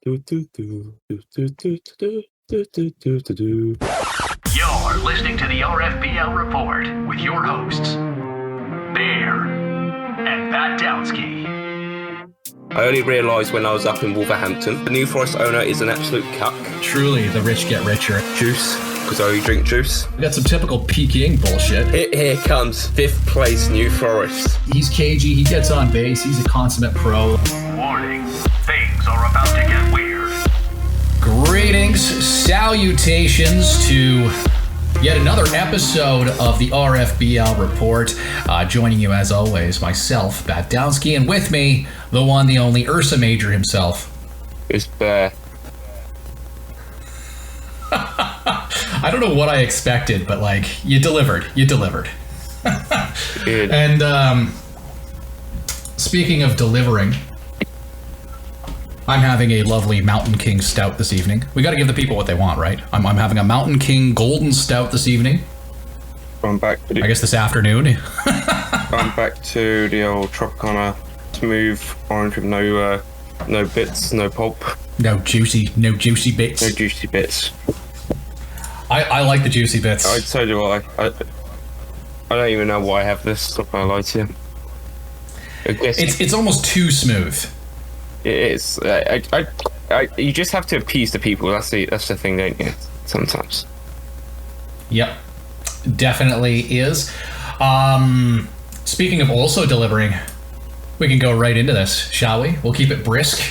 You're listening to the RFBL Report with your hosts, Bear and Pat Downsky. I only realised when I was up in Wolverhampton, the New Forest owner is an absolute cuck. Truly, the rich get richer. Juice, because I only drink juice. We got some typical Peking bullshit. Here comes 5th place New Forest. He's cagey, he gets on base, he's a consummate pro. Warning, things are about to get weird. Greetings, salutations to yet another episode of the RFBL Report. Joining you as always, myself, Pat Downsky, and with me, the one, the only Ursa Major himself. It's Bear. I don't know what I expected, but you delivered. And speaking of delivering, I'm having a lovely Mountain King Stout this evening. We got to give the people what they want, right? I'm having a Mountain King Golden Stout this evening. I'm back. I guess this afternoon. I'm back to the old Tropicana smooth orange with no bits, no pulp. No juicy bits. No juicy bits. I like the juicy bits. I tell you what, I don't even know why I have this. I'm not gonna lie to you. It's almost too smooth. It is. You just have to appease the people. That's the thing, don't you? Sometimes. Yep, definitely is. Speaking of also delivering, we can go right into this, shall we? We'll keep it brisk,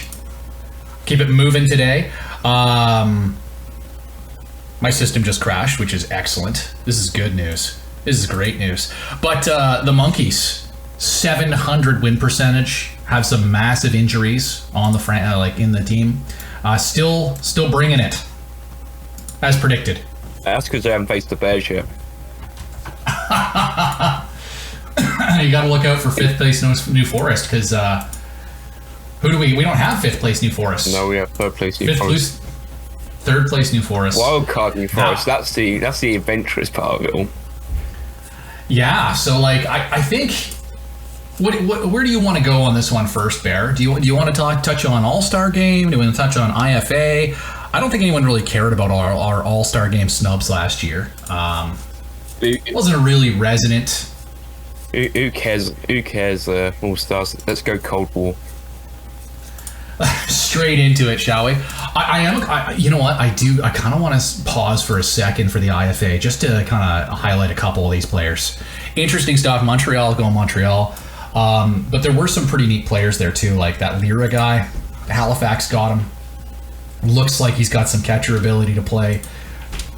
keep it moving today. My system just crashed, which is excellent. This is good news. This is great news. But the Monkees, 700 win percentage, have some massive injuries on the in the team. Still bringing it, as predicted. That's because they haven't faced the Bears yet. You got to look out for 5th place New Forest, because who do we don't have 5th place New Forest. No, we have 3rd place New Forest. 3rd place New Forest. Wild card New Forest. That's the adventurous part of it all. Yeah. So I think. Where do you want to go on this one first, Bear? Do you want to touch on All-Star Game? Do you want to touch on IFA? I don't think anyone really cared about our All-Star Game snubs last year. It wasn't a really resonant. Who cares? All-Stars. Let's go Cold War. Straight into it, shall we? You know what? I kind of want to pause for a second for the IFA just to kind of highlight a couple of these players. Interesting stuff. Montreal going Montreal. But there were some pretty neat players there too, like that Lira guy. Halifax got him. Looks like he's got some catcher ability to play.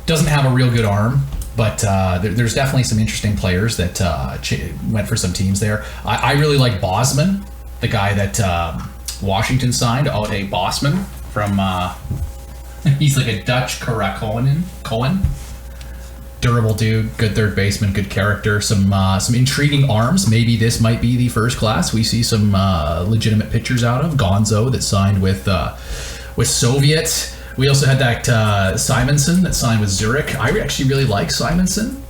Doesn't have a real good arm, but there's definitely some interesting players that went for some teams there. I really like Bosman, the guy that Washington signed, a Bosman from he's like a Dutch Cohen. Durable dude, good third baseman, good character, some intriguing arms. Maybe this might be the first class we see some legitimate pitchers out of. Gonzo that signed with Soviet. We also had that Simonson that signed with Zurich. I actually really like Simonson.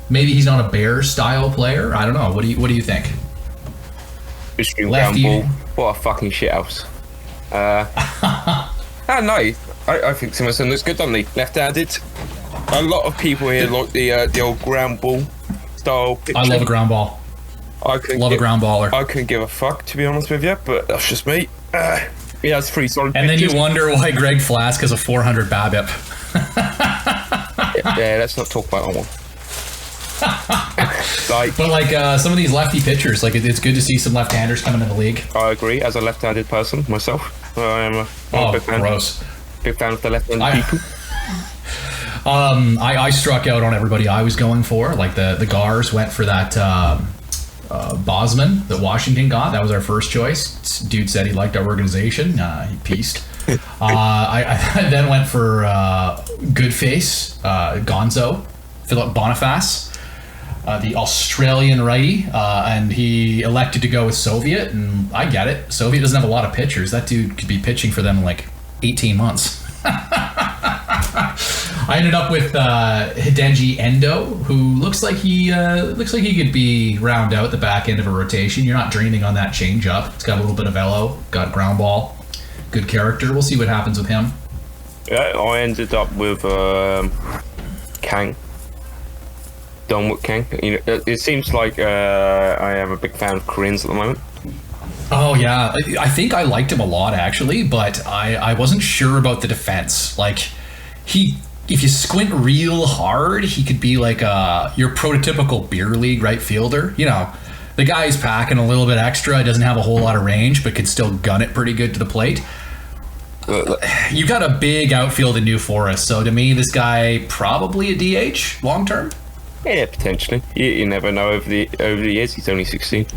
Maybe he's not a Bears style player. I don't know. What do you think? Lefty. What a fucking shithouse. No, I think Simonson looks good, doesn't he? Left-handed. A lot of people here like the old ground ball style pitching. I love a ground ball. A ground baller. I couldn't give a fuck, to be honest with you, but that's just me. He has 3 solid and pitches. Then you wonder why Greg Flask has a 400 BABIP. Yeah, let's not talk about that one. But some of these lefty pitchers, it's good to see some left-handers coming in the league. I agree. As a left-handed person myself, I am a big fan. Gross. Big fan of the left-handed people. I struck out on everybody I was going for. The Gars went for that Bosman that Washington got. That was our first choice. Dude said he liked our organization. He pieced. I then went for Goodface, Gonzo, Philip Boniface, the Australian righty, and he elected to go with Soviet, and I get it. Soviet doesn't have a lot of pitchers. That dude could be pitching for them in 18 months. I ended up with Hidenji Endo, who looks like he could be round out the back end of a rotation. You're not dreaming on that change up. It's got a little bit of velo, got ground ball. good character. We'll see what happens with him. Yeah, I ended up with Kang. Done with Kang. You know, it seems like I am a big fan of Koreans at the moment. Oh yeah, I think I liked him a lot actually, but I wasn't sure about the defense. Like if you squint real hard, he could be like your prototypical beer league right fielder. You know, the guy's packing a little bit extra, doesn't have a whole lot of range, but could still gun it pretty good to the plate. You've got a big outfield in New Forest, so to me, this guy probably a DH long term. Yeah, potentially. You never know over the years. He's only 16.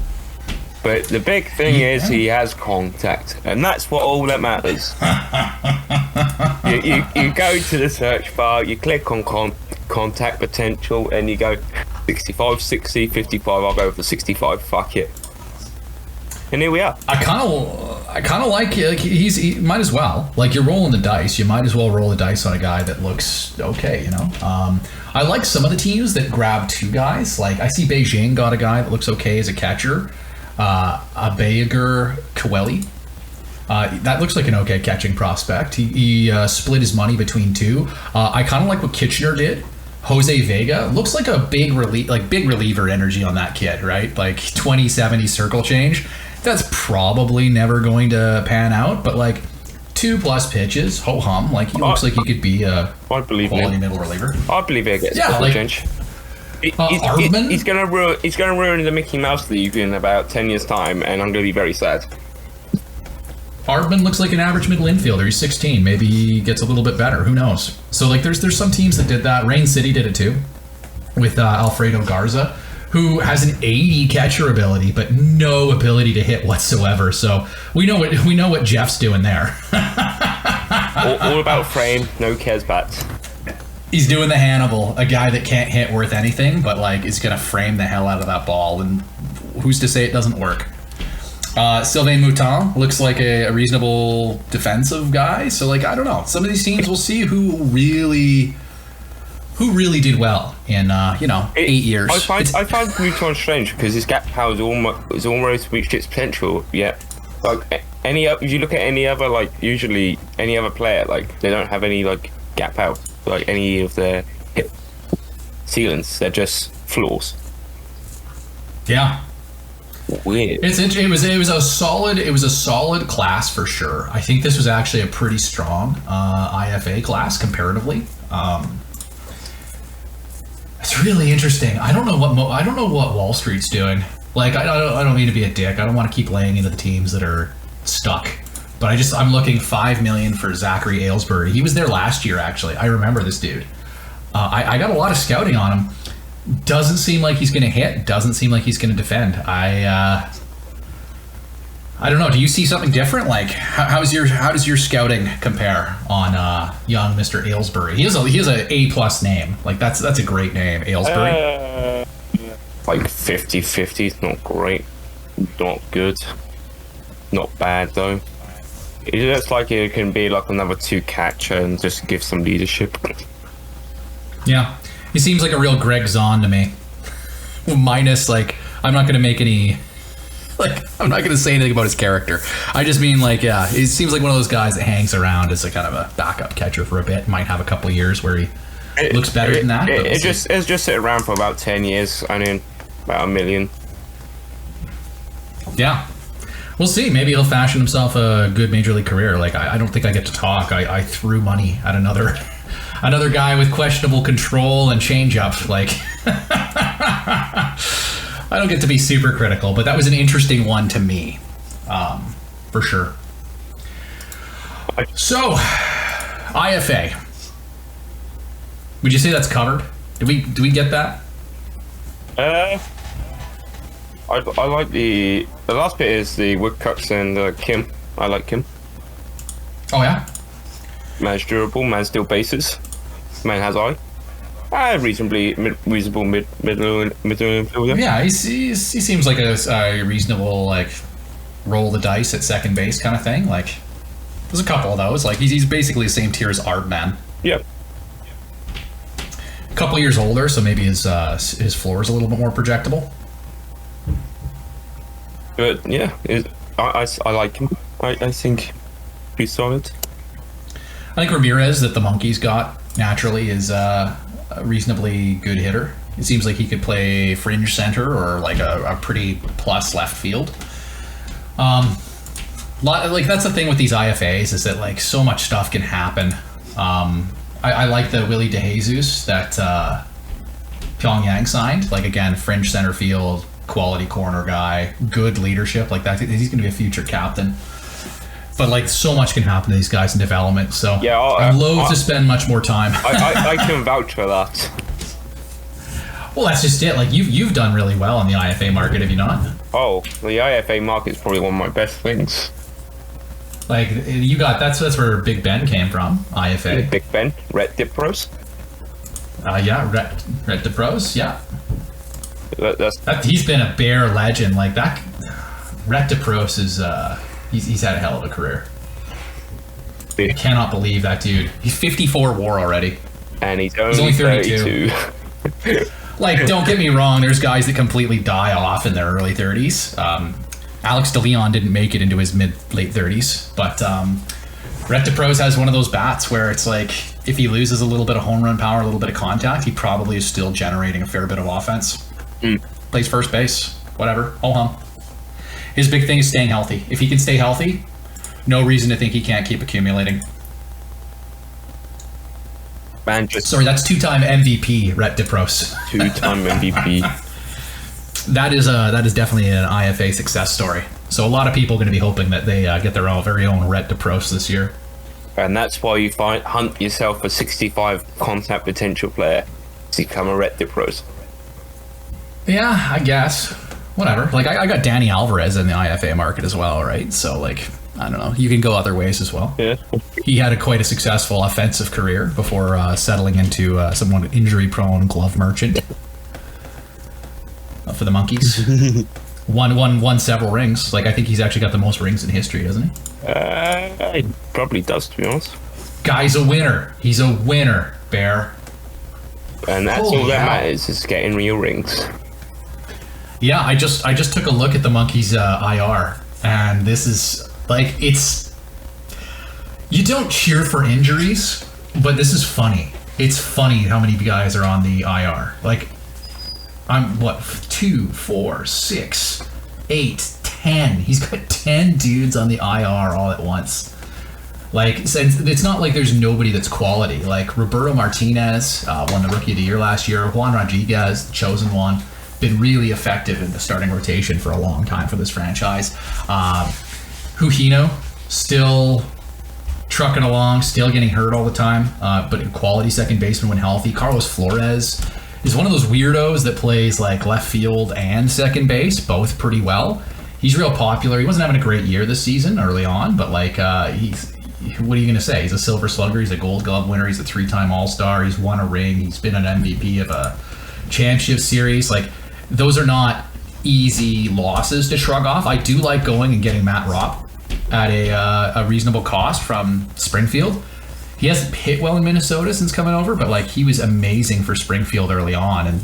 But the big thing is he has contact, and that's what all that matters. you go to the search bar, you click on contact potential, and you go 65, 60, 55. I'll go for 65. Fuck it. And here we are. I kind of like he might as well. Like, you're rolling the dice, you might as well roll the dice on a guy that looks okay, you know. I like some of the teams that grab two guys. Like, I see Beijing got a guy that looks okay as a catcher. Abeyager Kaweli. That looks like an okay catching prospect. He split his money between two. I kind of like what Kitchener did. Jose Vega looks like a big reliever energy on that kid, right? Like 20-70 circle change. That's probably never going to pan out, but like 2+ pitches, ho hum. Like, he looks like he could be a quality middle reliever. I believe he gets circle change. He's gonna ruin the Mickey Mouse League in about 10 years' time, and I'm gonna be very sad. Ardman looks like an average middle infielder. He's 16. Maybe he gets a little bit better. Who knows? So like, there's some teams that did that. Rain City did it too, with Alfredo Garza, who has an 80 catcher ability, but no ability to hit whatsoever. So we know what Jeff's doing there. all about frame, no cares bats. He's doing the Hannibal, a guy that can't hit worth anything, but like is gonna frame the hell out of that ball, and who's to say it doesn't work? Sylvain Mouton looks like a reasonable defensive guy. So like, I don't know. Some of these teams, we'll see who really did well in 8 years. I find Mouton strange because his gap power is almost reached its potential. Yeah, like if you look at any other, like usually any other player, like they don't have any like gap out, like any of their hip ceilings. They're just floors. Yeah. Weird. It was a solid class for sure. I think this was actually a pretty strong IFA class comparatively. It's really interesting. I don't know what Wall Street's doing. Like, I don't mean to be a dick. I don't want to keep laying into the teams that are stuck. But I'm looking $5 million for Zachary Aylesbury. He was there last year, actually. I remember this dude. I got a lot of scouting on him. Doesn't seem like he's going to hit. Doesn't seem like he's going to defend. I don't know. Do you see something different? Like, how does your scouting compare on young Mr. Aylesbury? He has a A+ name. Like, that's a great name, Aylesbury. Like 50-50. Not great. Not good. Not bad though. It looks like it can be like another 2 catcher and just give some leadership. Yeah. He seems like a real Greg Zahn to me. Minus, like, I'm not going to make any, like, I'm not going to say anything about his character. I just mean, like, yeah, he seems like one of those guys that hangs around as a kind of a backup catcher for a bit. Might have a couple of years where he looks better than that. It's just sit around for about 10 years. I mean, about $1 million. Yeah. We'll see. Maybe he'll fashion himself a good major league career. Like, I don't think I get to talk. I threw money at another guy with questionable control and changeup. Like, I don't get to be super critical, but that was an interesting one to me, for sure. So, IFA. Would you say that's covered? Do we get that? I like the last bit is the Woodcucks and Kim. I like Kim. Oh yeah. Man's durable. Man steal bases. Man has eye. Reasonable middle infielder. Yeah, he seems like a reasonable, like, roll the dice at second base kind of thing. Like, there's a couple of those. Like, he's basically the same tier as Ardman. Yep. A couple years older, so maybe his floor is a little bit more projectable. But yeah, I like him. I think be solid. I think Ramirez that the Monkees got naturally is a reasonably good hitter. It seems like he could play fringe center or like a pretty plus left field. Like that's the thing with these IFAs is that like so much stuff can happen. I like the Willie DeJesus that Pyongyang signed. Like again, fringe center field, quality corner guy, good leadership. Like that, he's going to be a future captain. But like so much can happen to these guys in development. So yeah, I'm loath to spend much more time. I can vouch for that. Well, that's just it. Like you've done really well in the IFA market, have you not? Oh, the IFA market is probably one of my best things. Like you got that's where Big Ben came from. IFA. Big Ben, Red Dip Pros. Yeah, Red Dip Pros. Yeah. He's been a Bear legend. Like that. Red Dip Pros is he's had a hell of a career. I cannot believe that dude. He's 54 WAR already, and he's only 32. Like, don't get me wrong. There's guys that completely die off in their early 30s. Alex DeLeon didn't make it into his late 30s, but Ret de Pros has one of those bats where it's like if he loses a little bit of home run power, a little bit of contact, he probably is still generating a fair bit of offense. Plays first base, whatever. Oh hum. His big thing is staying healthy. If he can stay healthy, no reason to think he can't keep accumulating. Man, sorry, that's two-time MVP, Ret de Pros. Two-time MVP. That is definitely an IFA success story. So a lot of people are going to be hoping that they get their very own Ret de Pros this year. And that's why you hunt yourself a 65 contact potential player to become a Ret de Pros. Yeah, I guess. Whatever. Like I got Danny Alvarez in the IFA market as well, right? So like, I don't know. You can go other ways as well. Yeah. He had quite a successful offensive career before settling into somewhat injury-prone glove merchant for the Monkees. won several rings. Like I think he's actually got the most rings in history, doesn't he? He probably does, to be honest. Guy's a winner. He's a winner, Bear. And that's all that matters is getting real rings. Yeah, I just took a look at the Monkees IR, and this is like you don't cheer for injuries, but this is funny. It's funny how many guys are on the IR. Like I'm 2, 4, 6, 8, 10. He's got 10 dudes on the IR all at once. Like, since it's not like there's nobody that's quality. Like Roberto Martinez won the Rookie of the Year last year. Juan Rodriguez, chosen one, been really effective in the starting rotation for a long time for this franchise. Hujino still trucking along, still getting hurt all the time, but a quality second baseman when healthy. Carlos Flores is one of those weirdos that plays like left field and second base, both pretty well. He's real popular. He wasn't having a great year this season early on, but like what are you going to say? He's a Silver Slugger. He's a Gold Glove winner. He's a 3-time All-Star. He's won a ring. He's been an MVP of a championship series. Like, those are not easy losses to shrug off. I do like going and getting Matt Ropp at a reasonable cost from Springfield. He hasn't hit well in Minnesota since coming over, but like he was amazing for Springfield early on. And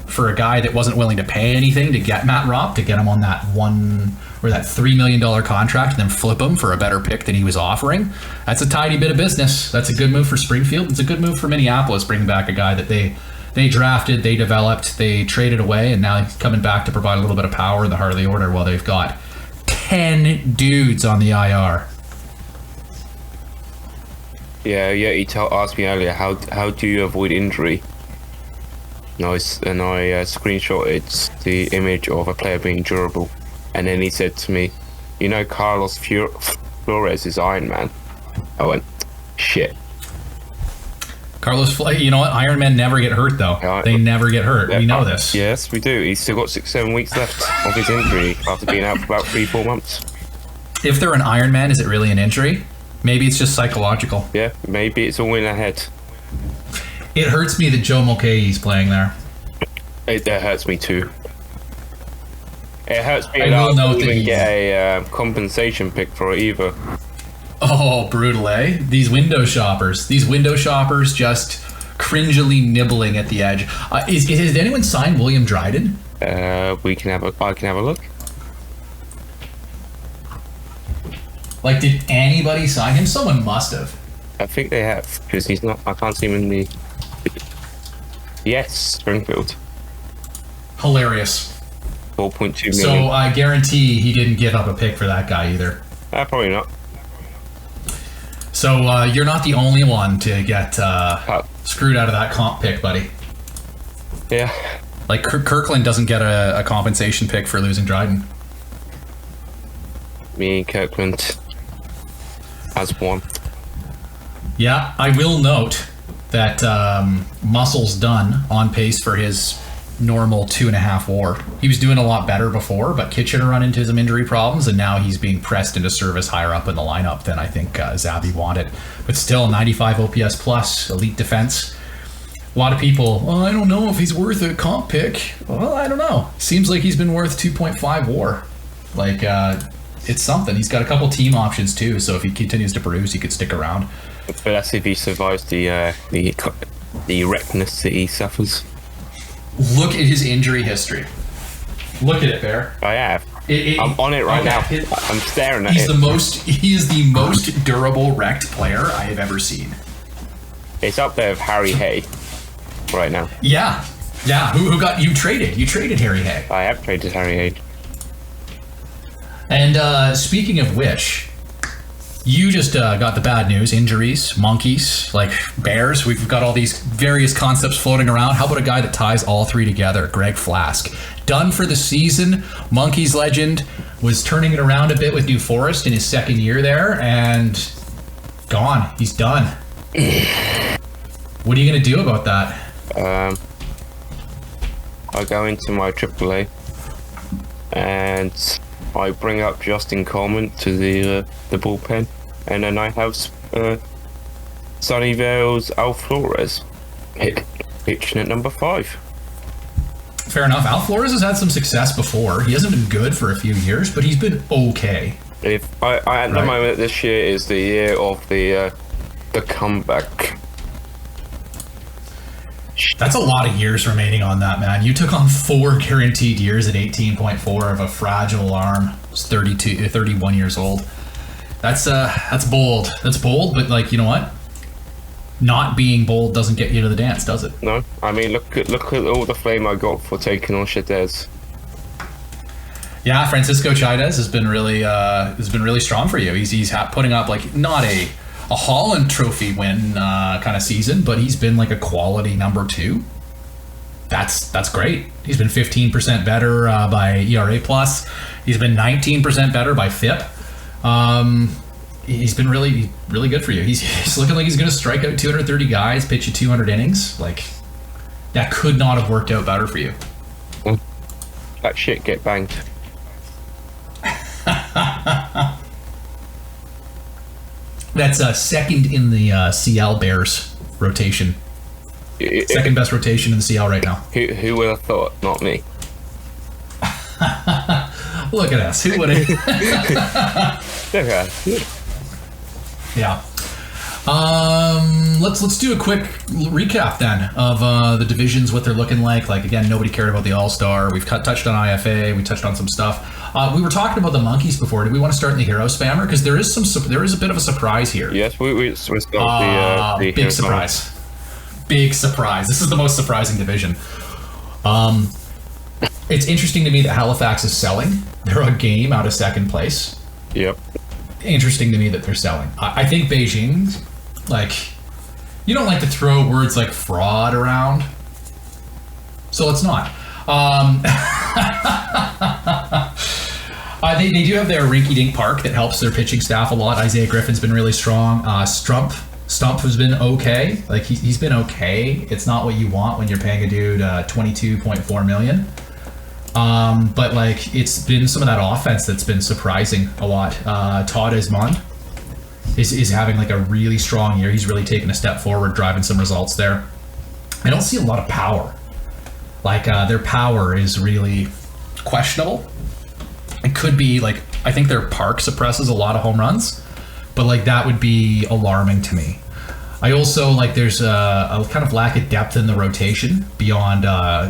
for a guy that wasn't willing to pay anything to get Matt Ropp, to get him on that $3 million contract and then flip him for a better pick than he was offering, that's a tidy bit of business. That's a good move for Springfield. It's a good move for Minneapolis, bringing back a guy that they drafted, they developed, they traded away, and now he's coming back to provide a little bit of power in the heart of the order while they've got 10 dudes on the IR. Yeah. He asked me earlier, how do you avoid injury? And I screenshotted the image of a player being durable, and then he said to me, "You know, Carlos Flores is Iron Man." I went, "Shit." You know what? Iron Men never get hurt, though. They never get hurt. We know this. Yes, we do. He's still got 6-7 weeks left of his injury after being out for about 3-4 months. If they're an Iron Man, is it really an injury? Maybe it's just psychological. Yeah, maybe it's all in their head. It hurts me that Joe Mulcahy's playing there. It hurts me too. It hurts me that I didn't even get a compensation pick for it either. Oh, brutal, eh? These window shoppers just cringily nibbling at the edge. Has anyone signed William Dryden? I can have a look. Like, did anybody sign him? Someone must have. I think they have, because he's not. I can't see him in the. Yes, Springfield. Hilarious. 4.2 million. So I guarantee he didn't give up a pick for that guy either. Probably not. So you're not the only one to get screwed out of that comp pick, buddy. Yeah. Like Kirkland doesn't get a compensation pick for losing Dryden. Me and Kirkland has one. Yeah, I will note that Muscle's done on pace for his normal 2.5 WAR. He was doing a lot better before, but Kitchener run into some injury problems, and now he's being pressed into service higher up in the lineup than I think Zabby wanted. But still, 95 OPS plus, elite defense. A lot of people, I don't know if he's worth a comp pick. Well, I don't know. Seems like he's been worth 2.5 WAR. Like, it's something. He's got a couple team options too, so if he continues to produce, he could stick around. But that's if he survives the wreckness that he suffers. Look at his injury history. Look at it, Bear. I have. I'm on it right now. I'm staring at it. He is the most durable wrecked player I have ever seen. It's up there with Harry Hay right now. Yeah. Who got you traded? You traded Harry Hay. I have traded Harry Hay. And speaking of which, you just got the bad news, injuries, Monkees, like Bears. We've got all these various concepts floating around. How about a guy that ties all three together, Greg Flask? Done for the season. Monkees legend was turning it around a bit with New Forest in his second year there, and gone. He's done. What are you going to do about that? I go into my AAA and I bring up Justin Coleman to the bullpen, and then I have Sunnyvale's Al Flores pitching at number 5. Fair enough. Al Flores has had some success before. He hasn't been good for a few years, but he's been okay. At the moment, this year is the year of the comeback. That's a lot of years remaining on that, man. You took on 4 guaranteed years at 18.4 of a fragile arm. It's 31 years old. That's bold. That's bold, but like, you know what? Not being bold doesn't get you to the dance, does it? No. I mean, look at all the flame I got for taking on Chaidez. Yeah, Francisco Chaidez has been really strong for you. He's putting up like not a Holland Trophy win kind of season, but he's been like a quality number 2. That's great. He's been 15% better by ERA plus. He's been 19% better by FIP. He's been really good for you. He's looking like he's going to strike out 230 guys, pitch you 200 innings. Like, that could not have worked out better for you. That shit get banged. That's second in the CL Bears rotation. Second best rotation in the CL right now. Who would have thought? Not me. Look at us. Who would have? Yeah. Let's do a quick recap then of the divisions, what they're looking like. Like, again, nobody cared about the All-Star. We've touched on IFA. We touched on some stuff. We were talking about the Monkees before. Do we want to start in the Hero Spammer? Because there is a bit of a surprise here. Yes, we start the big surprise. Big surprise. This is the most surprising division. It's interesting to me that Halifax is selling. They're a game out of second place. Yep. Interesting to me that they're selling. I think Beijing, like, you don't like to throw words like fraud around, so let's not. They do have their rinky-dink park that helps their pitching staff a lot. Isaiah Griffin's been really strong. Stump has been okay. Like, he's been okay. It's not what you want when you're paying a dude $22.4 million. But like, it's been some of that offense that's been surprising a lot. Todd Esmond is having like a really strong year. He's really taken a step forward, driving some results there. I don't see a lot of power. Like, their power is really questionable. It could be like, I think their park suppresses a lot of home runs, but like, that would be alarming to me. I also like there's a kind of lack of depth in the rotation beyond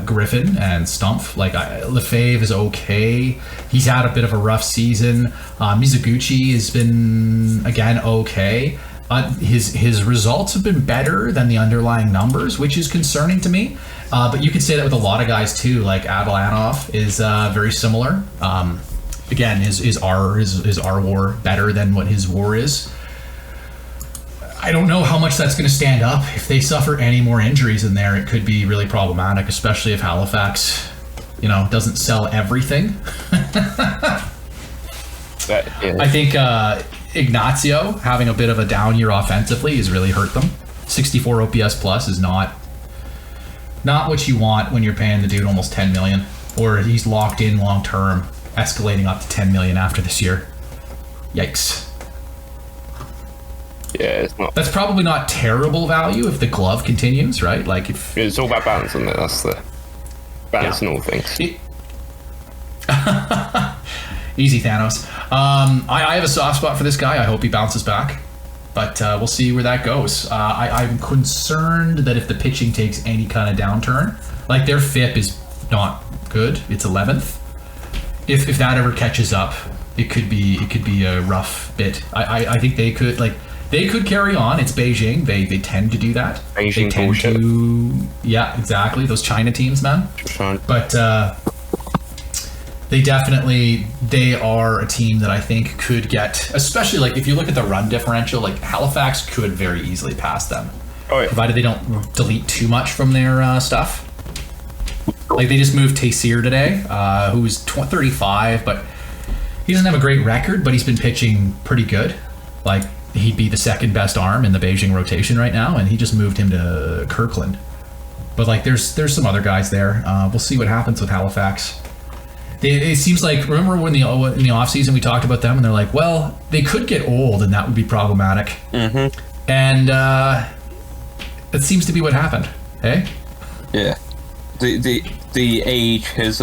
Griffin and Stumpf. Like Lefebvre is okay. He's had a bit of a rough season. Mizuguchi has been, again, okay. His results have been better than the underlying numbers, which is concerning to me. But you could say that with a lot of guys too. Like Adlanov is very similar. Again, is our war better than what his war is? I don't know how much that's going to stand up. If they suffer any more injuries in there, it could be really problematic, especially if Halifax, doesn't sell everything. I think Ignacio having a bit of a down year offensively has really hurt them. 64 OPS plus is not what you want when you're paying the dude almost 10 million, or he's locked in long term, escalating up to 10 million after this year. Yikes. Yeah, it's not. That's probably not terrible value if the glove continues, right? Like if it's all about balance, isn't it? That's the balance in all things. Easy, Thanos. I have a soft spot for this guy. I hope he bounces back, but we'll see where that goes. I'm concerned that if the pitching takes any kind of downturn, like their FIP is not good. It's 11th. If that ever catches up, it could be a rough bit. I think they could carry on. It's Beijing. They tend to do that. Beijing bullshit. Yeah, exactly. Those China teams, man. Sure. But they are a team that I think could get, especially like if you look at the run differential, like Halifax could very easily pass them. Oh, yeah. Provided they don't delete too much from their stuff. Like they just moved Taysir today, who's 35, but he doesn't have a great record, but he's been pitching pretty good. Like he'd be the second best arm in the Beijing rotation right now, and he just moved him to Kirkland. But like there's some other guys there. We'll see what happens with Halifax. It seems like, remember when in the off season we talked about them, and they're like, well, they could get old, and that would be problematic. Mm-hmm. And that seems to be what happened. Hey. Yeah. The age has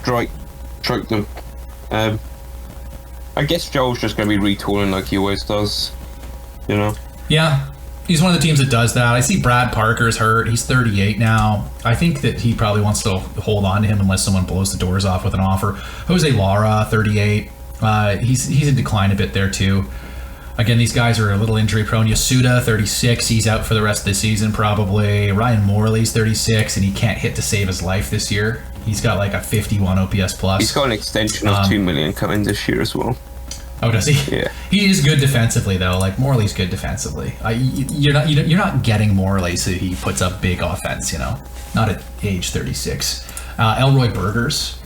struck them. I guess Joel's just going to be retooling like he always does, Yeah, he's one of the teams that does that. I see Brad Parker's hurt. He's 38 now. I think that he probably wants to hold on to him unless someone blows the doors off with an offer. Jose Lara, 38. He's in decline a bit there too. Again, these guys are a little injury prone. Yasuda, 36. He's out for the rest of the season probably. Ryan Morley's 36, and he can't hit to save his life this year. He's got like a 51 OPS plus. He's got an extension of $2 million coming this year as well. Oh, does he? Yeah. He is good defensively though. Like Morley's good defensively. You're not getting Morley so he puts up big offense. Not at age 36. Elroy Burgers,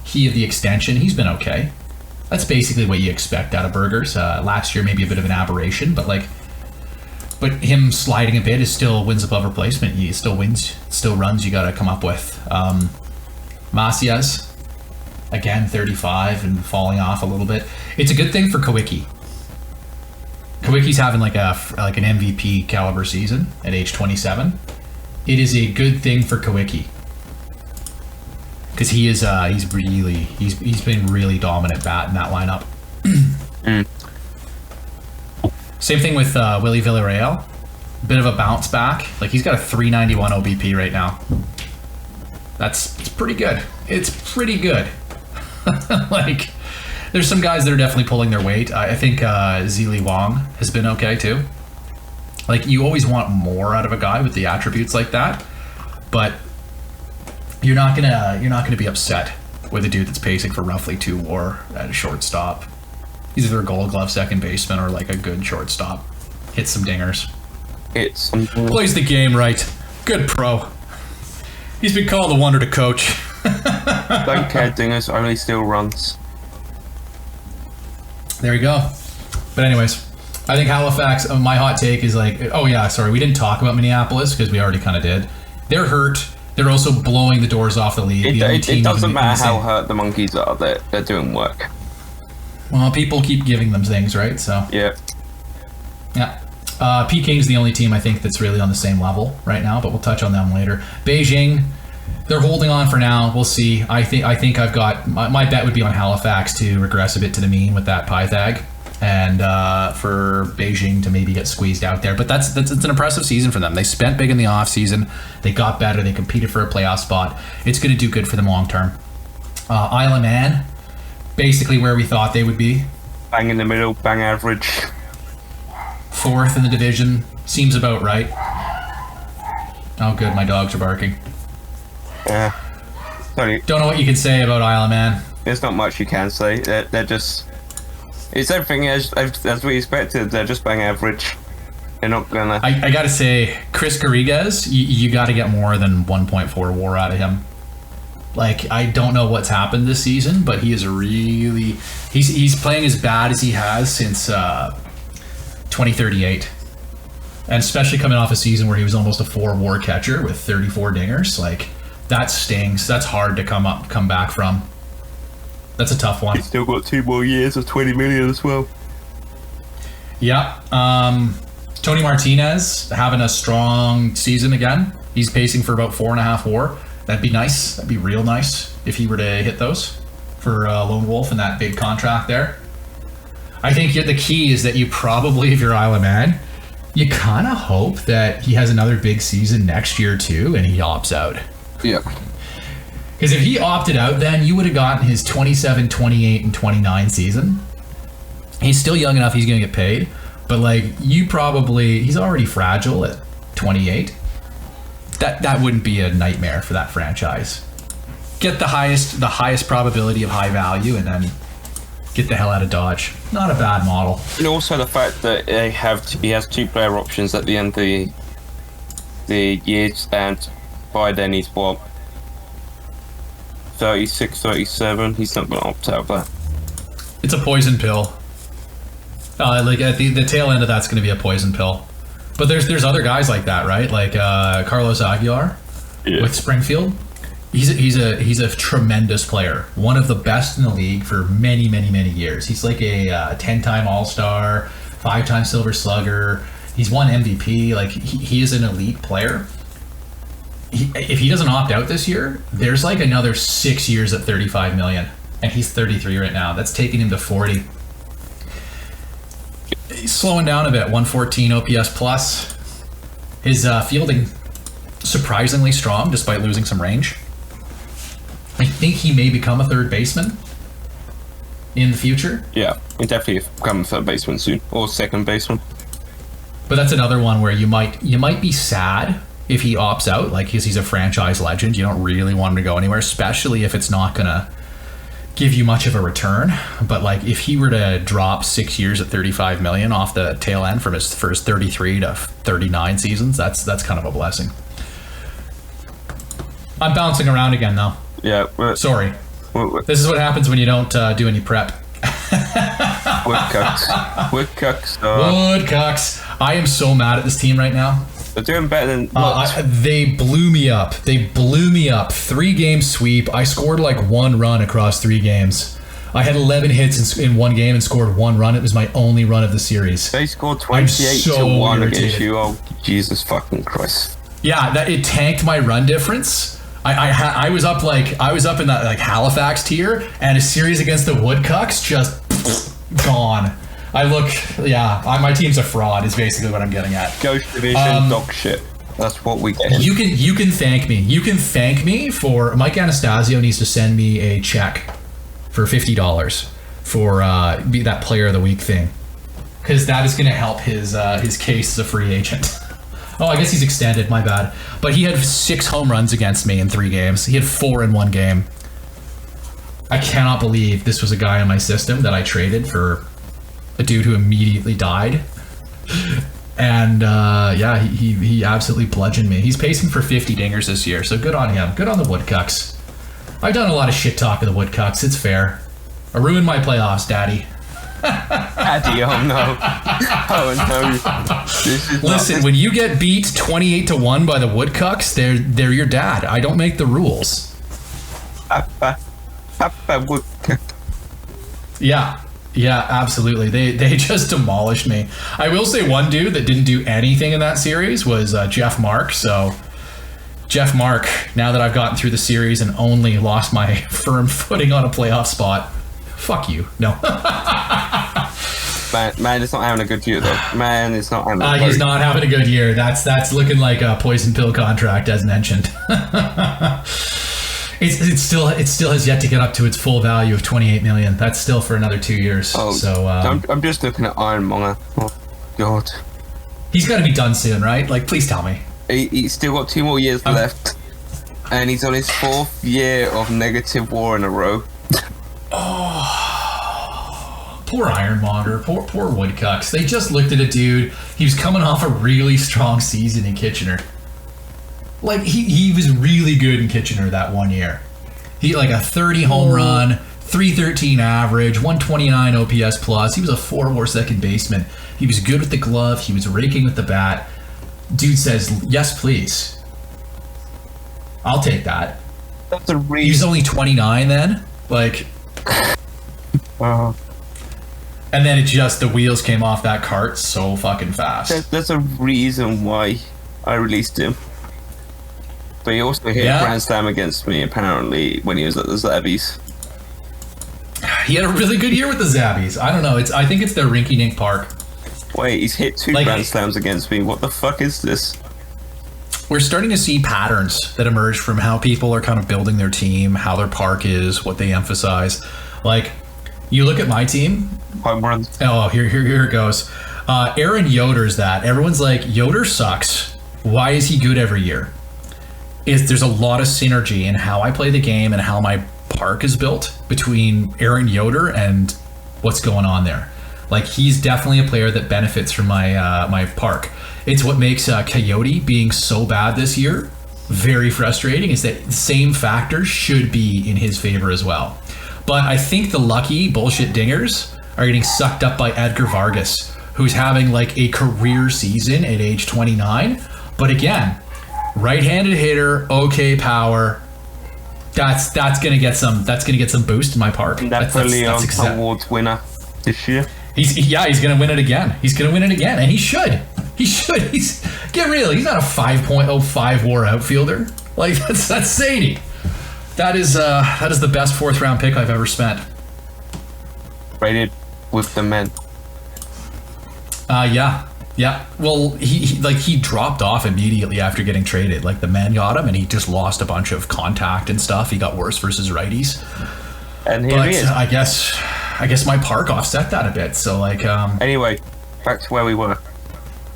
he of the extension. He's been okay. That's basically what you expect out of Burgers. Last year maybe a bit of an aberration, but him sliding a bit is still wins above replacement. He still wins, still runs. You got to come up with. Macias, again 35 and falling off a little bit. It's a good thing for Kawicki. Kawicki's having like an MVP caliber season at age 27. It is a good thing for Kawicki because he is he's been really dominant bat in that lineup. Same thing with Willie Villarreal. Bit of a bounce back. Like he's got a 391 OBP right now. It's pretty good. It's pretty good. Like, there's some guys that are definitely pulling their weight. I think Zili Wong has been okay too. Like, you always want more out of a guy with the attributes like that, but you're not gonna be upset with a dude that's pacing for roughly 2 WAR at a shortstop. He's either a Gold Glove second baseman or like a good shortstop. Hits some dingers. Plays the game right. Good pro. He's been called a wonder to coach. Don't care dingers, only steal runs. There you go. But anyways, I think Halifax, my hot take is like, oh yeah, sorry, we didn't talk about Minneapolis because we already kind of did. They're hurt. They're also blowing the doors off the league. It doesn't matter how hurt the Monkees are, they're doing work. Well, people keep giving them things, right? So yeah. Peking's the only team I think that's really on the same level right now, but we'll touch on them later. Beijing, they're holding on for now. We'll see. I think I've got my bet would be on Halifax to regress a bit to the mean with that Pythag. and for Beijing to maybe get squeezed out there. But it's an impressive season for them. They spent big in the offseason. They got better. They competed for a playoff spot. It's going to do good for them long term. Isle of Man, basically where we thought they would be. Bang in the middle, bang average. 4th in the division. Seems about right. Oh, good. My dogs are barking. Yeah. Sorry. Don't know what you can say about Isle of Man. There's not much you can say. They're just... It's everything as we expected. They're just bang average. They're not gonna... I gotta say, Chris Garrigues, you gotta get more than 1.4 WAR out of him. Like, I don't know what's happened this season, but he is really... He's playing as bad as he has since 2038. And especially coming off a season where he was almost a 4 WAR catcher with 34 dingers. Like, that stings. That's hard to come back from. That's a tough one. He's still got 2 more years of 20 million as well. Yeah. Tony Martinez having a strong season again. He's pacing for about 4.5 WAR. That'd be nice. That'd be real nice if he were to hit those for Lone Wolf and that big contract there. I think the key is that you probably, if you're Isle of Man, you kind of hope that he has another big season next year too and he opts out. Yeah. Because if he opted out, then you would have gotten his 27, 28, and 29 season. He's still young enough, he's going to get paid. But like, he's already fragile at 28. That wouldn't be a nightmare for that franchise. Get the highest probability of high value and then get the hell out of Dodge. Not a bad model. And also the fact that he has 2 player options at the end of the years, and by then he's what, 36, 37. He's not going to opt out of that. It's a poison pill. Like at the tail end of that's going to be a poison pill. But there's other guys like that, right? Like Carlos Aguilar with Springfield. He's a tremendous player. One of the best in the league for many, many, many years. He's like a 10-time All-Star, 5-time Silver Slugger. He's won MVP. Like he is an elite player. If he doesn't opt out this year, there's like another 6 years at 35 million, and he's 33 right now. That's taking him to 40. He's slowing down a bit. 114 OPS plus. His fielding surprisingly strong despite losing some range. I think he may become a third baseman in the future. Yeah, he'll definitely become a third baseman soon, or second baseman. But that's another one where you might be sad if he opts out, like he's a franchise legend. You don't really want him to go anywhere, especially if it's not gonna give you much of a return. But like if he were to drop 6 years at 35 million off the tail end from his first 33 to 39 seasons, that's kind of a blessing. I'm bouncing around again though. Yeah. Sorry. This is what happens when you don't do any prep. Woodcucks. Woodcucks. Woodcucks. I am so mad at this team right now. They're doing better than... they blew me up. 3-game sweep. I scored like 1 run across 3 games. I had 11 hits in 1 game and scored 1 run. It was my only run of the series. They scored 28 to 1 against you. Oh, Jesus fucking Christ. Yeah, it tanked my run difference. I was up in that like Halifax tier, and a series against the Woodcucks just gone. My team's a fraud is basically what I'm getting at. Ghost Division dog shit. That's what we get. You can thank me. You can thank me for Mike Anastasio needs to send me a check for $50 for be that player of the week thing, because that is going to help his case as a free agent. Oh, I guess he's extended. My bad. But he had 6 home runs against me in 3 games. He had 4 in 1 game. I cannot believe this was a guy in my system that I traded for a dude who immediately died. And he absolutely bludgeoned me. He's pacing for 50 dingers this year, so good on him. Good on the Woodcucks. I've done a lot of shit talk of the Woodcucks. It's fair. I ruined my playoffs, Daddy. Daddy, oh no. Oh no. Listen, when you get beat 28-1 by the Woodcucks, they're your dad. I don't make the rules. Woodcuck. Yeah, absolutely. They just demolished me. I will say one dude that didn't do anything in that series was Jeff Mark. So Jeff Mark, now that I've gotten through the series and only lost my firm footing on a playoff spot, fuck you. No. Man is not having a good year though. Man is not having. He's not having a good year. That's looking like a poison pill contract, as mentioned. It still has yet to get up to its full value of 28 million. That's still for another 2 years. Oh, so I'm just looking at Ironmonger. Oh God. He's got to be done soon, right? Like, please tell me. He's still got 2 more years left, and he's on his 4th year of negative WAR in a row. Oh, poor Ironmonger, poor Woodcucks. They just looked at a dude. He was coming off a really strong season in Kitchener. Like, he was really good in Kitchener that 1 year. He like a 30 home run, 313 average, 129 OPS plus. He was a 4-WAR second baseman. He was good with the glove. He was raking with the bat. Dude says, yes, please. I'll take that. That's a reason. He was only 29 then. Like, and then the wheels came off that cart so fucking fast. There's a reason why I released him. But he also hit a Grand Slam against me, apparently, when he was at the Zabbys. He had a really good year with the Zabbys. I don't know. I think it's their rinky-dink park. Wait, he's hit 2 Grand Slams against me. What the fuck is this? We're starting to see patterns that emerge from how people are kind of building their team, how their park is, what they emphasize. Like, you look at my team. Home runs. Oh, here it goes. Aaron Yoder's that. Everyone's like, Yoder sucks. Why is he good every year? There's a lot of synergy in how I play the game and how my park is built between Aaron Yoder and what's going on there. Like, he's definitely a player that benefits from my park. It's what makes Coyote being so bad this year very frustrating, is that the same factors should be in his favor as well. But I think the lucky bullshit dingers are getting sucked up by Edgar Vargas, who's having like a career season at age 29. But again, right-handed hitter, okay power. That's gonna get some boost in my park. That's awards winner this year. He's gonna win it again. And he should. Get real. He's not a 5.05 WAR outfielder. Like, that's zany. That is the best 4th round pick I've ever spent. Rated with the men. Yeah. Well, he dropped off immediately after getting traded. Like, the men got him, and he just lost a bunch of contact and stuff. He got worse versus righties. And here he is. I guess my park offset that a bit. So like, anyway, back to where we were.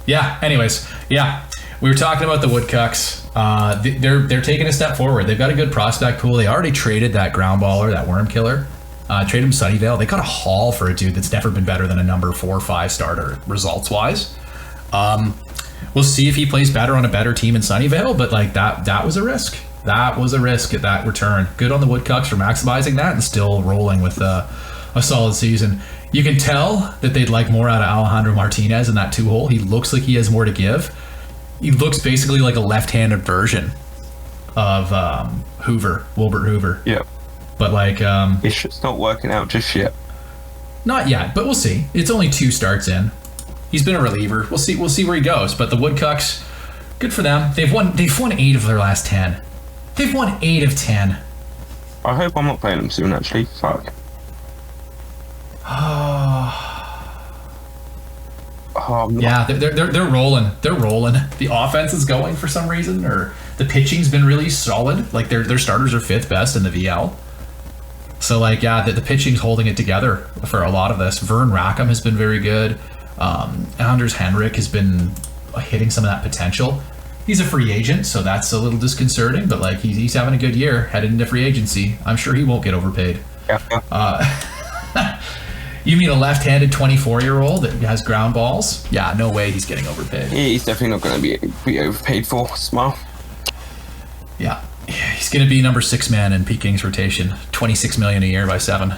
Yeah. Anyways, yeah, we were talking about the Woodcucks. They're taking a step forward. They've got a good prospect pool. They already traded that ground baller, that worm killer. Traded him Sunnyvale. They got a haul for a dude that's never been better than a number 4 or 5 starter results wise. We'll see if he plays better on a better team in Sunnyvale, but like that was a risk. That was a risk at that return. Good on the Woodcucks for maximizing that and still rolling with a solid season. You can tell that they'd like more out of Alejandro Martinez in that 2-hole. He looks like he has more to give. He looks basically like a left-handed version of Wilbert Hoover. Yeah. But like, it's not working out just yet. Not yet, but we'll see. It's only 2 starts in. He's been a reliever. We'll see where he goes. But the Woodcucks, good for them. They've won 8 of their last 10. They've won 8 of 10. I hope I'm not playing them soon, actually. Fuck. Yeah, they're rolling. They're rolling. The offense is going for some reason, or the pitching's been really solid. Like their starters are 5th best in the VL. So like, yeah, the pitching's holding it together for a lot of this. Vern Rackham has been very good. Anders Henrik has been hitting some of that potential. He's a free agent, so that's a little disconcerting, but like he's having a good year headed into free agency. I'm sure he won't get overpaid. You mean a left-handed 24-year-old that has ground balls? Yeah, no way he's getting overpaid. He's definitely not going to be overpaid for. Smile. Yeah, he's going to be number 6 man in Peking's rotation. 26 million a year by 7.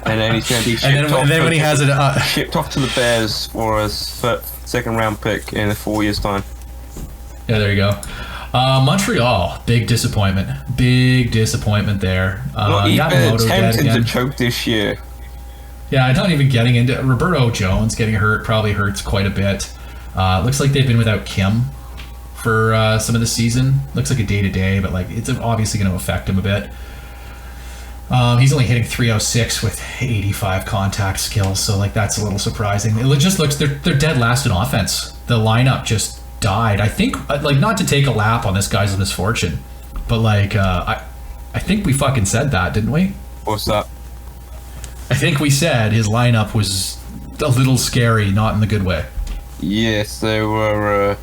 And then he's going to be shipped off to the Bears for a 2nd round pick in 4 years' time. Yeah, there you go. Montreal, big disappointment there. Not even attempting to choke this year. Yeah, not even getting into Roberto Jones getting hurt probably hurts quite a bit. Looks like they've been without Kim for some of the season. Looks like a day-to-day, but like it's obviously going to affect him a bit. He's only hitting 306 with 85 contact skills, so like that's a little surprising. It just looks they're dead last in offense. The lineup just died. I think, like, not to take a lap on this guy's misfortune, but like I think we fucking said that, didn't we? What's that? I think we said his lineup was a little scary, not in the good way. Yes, they were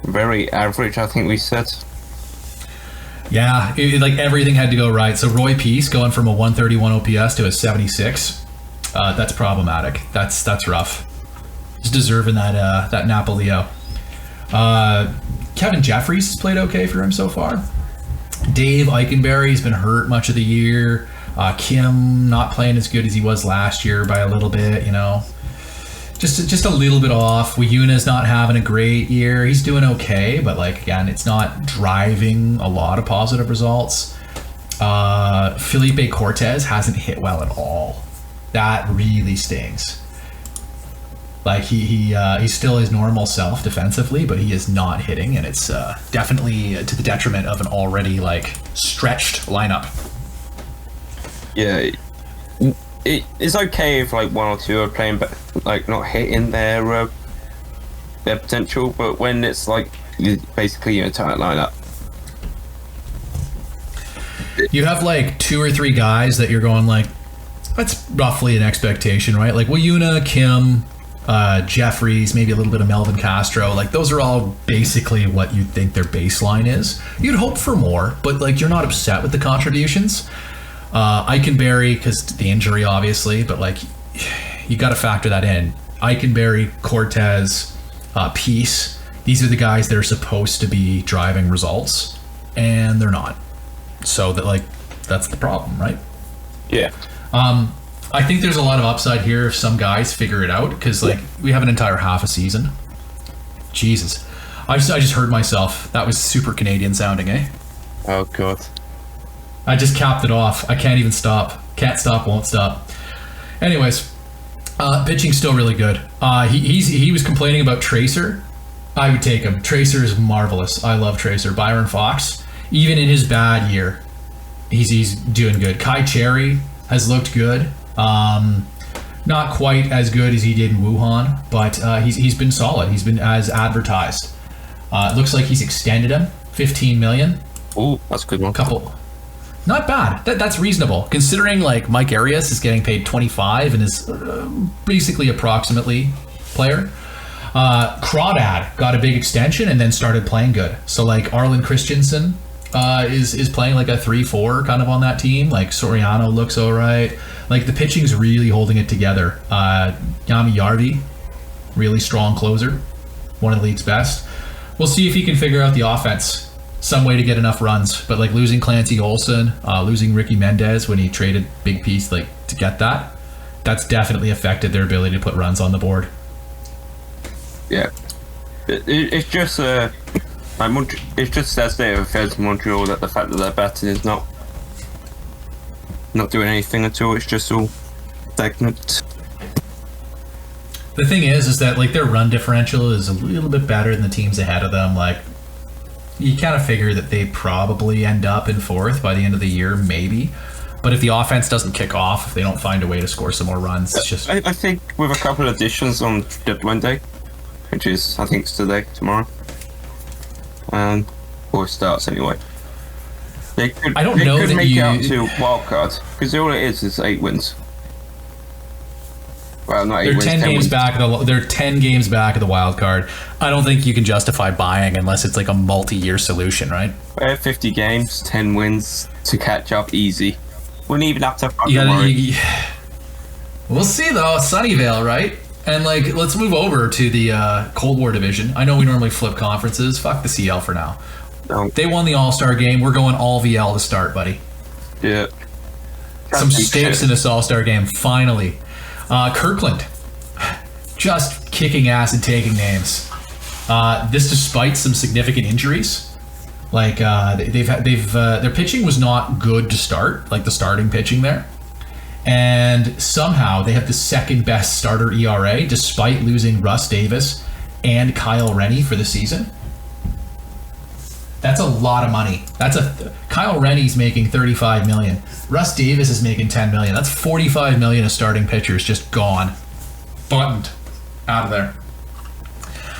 very average, I think we said. Yeah, like everything had to go right. So Roy Peace going from a 131 OPS to a 76. That's problematic. That's rough. He's deserving that Napolio. Kevin Jeffries has played okay for him so far. Dave Eikenberry's been hurt much of the year. Kim not playing as good as he was last year by a little bit, you know. Just a little bit off. Wiyuna's not having a great year. He's doing okay, but like again, it's not driving a lot of positive results. Felipe Cortez hasn't hit well at all. That really stings. Like he's still his normal self defensively, but he is not hitting, and it's definitely to the detriment of an already like stretched lineup. Yeah, it's okay if like one or two are playing, but like not hitting their potential. But when it's like basically your entire lineup, you have like two or three guys that you're going like, that's roughly an expectation, right? Like Wiyuna, Kim, Jeffries, maybe a little bit of Melvin Castro. Like those are all basically what you'd think their baseline is. You'd hope for more, but like you're not upset with the contributions. Eikenberry, because the injury obviously, but like you got to factor that in. Eikenberry, Cortez, Peace, these are the guys that are supposed to be driving results, and they're not. So that like that's the problem, right? Yeah. I think there's a lot of upside here if some guys figure it out, because like we have an entire half a season. Jesus, I just heard myself. That was super Canadian sounding, eh? Oh god. I just capped it off. I can't even stop. Can't stop, won't stop. Anyways, pitching's still really good. He was complaining about Tracer. I would take him. Tracer is marvelous. I love Tracer. Byron Fox, even in his bad year, he's doing good. Kai Cherry has looked good. Not quite as good as he did in Wuhan, but he's been solid. He's been as advertised. It looks like he's extended him. $15 million. Ooh, that's a good one. Not bad. That's reasonable, considering like Mike Arias is getting paid 25 and is basically approximately player. Crawdad got a big extension and then started playing good. So like Arlen Christensen is playing like a 3-4 kind of on that team. Like Soriano looks all right. Like the pitching's really holding it together. Yami Yardi, really strong closer, one of the league's best. We'll see if he can figure out the offense. Some way to get enough runs, but like losing Clancy Olson, losing Ricky Mendez when he traded big piece like to get that's definitely affected their ability to put runs on the board. Yeah, it's just it's just as they have affairs in Montreal that the fact that their batting is not doing anything at all. It's just all stagnant. The thing is that like their run differential is a little bit better than the teams ahead of them. Like, you kind of figure that they probably end up in fourth by the end of the year, maybe. But if the offense doesn't kick off, if they don't find a way to score some more runs, it's just... I think with a couple of additions on deadline day, which is, I think, it's tomorrow. Or it starts anyway. They could make it out to wildcard, because all it is 8 wins. Well, not 8 they're wins, 10 games wins. back. They're 10 games back of the wild card. I don't think you can justify buying unless it's like a multi-year solution, right? 50 games, 10 wins to catch up easy. Wouldn't even have to fucking worry. We'll see though. Sunnyvale, right? And like, let's move over to the Cold War division. I know we normally flip conferences. Fuck the CL for now. No. They won the All-Star game. We're going all VL to start, buddy. Yeah. Some stakes in this All-Star game, finally. Kirkland, just kicking ass and taking names. This despite some significant injuries. Like their pitching was not good to start, like the starting pitching there. And somehow they have the second best starter ERA despite losing Russ Davis and Kyle Rennie for the season. That's a lot of money. Kyle Rennie's making $35 million. Russ Davis is making $10 million. That's $45 million of starting pitchers just gone, buttoned out of there.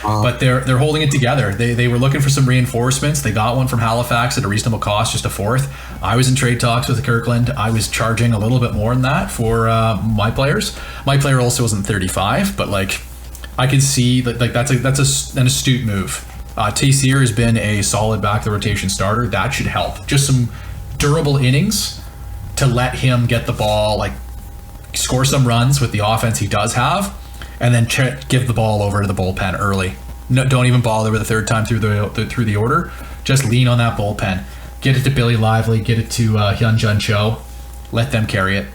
But they're holding it together. They were looking for some reinforcements. They got one from Halifax at a reasonable cost, just a fourth. I was in trade talks with Kirkland. I was charging a little bit more than that for my players. My player also wasn't 35, but like I can see that like that's an astute move. Tayseer has been a solid back the rotation starter. That should help. Just some durable innings to let him get the ball, like score some runs with the offense he does have, and then give the ball over to the bullpen early. No, don't even bother with the third time through the order. Just lean on that bullpen. Get it to Billy Lively. Get it to Hyunjun Cho. Let them carry it.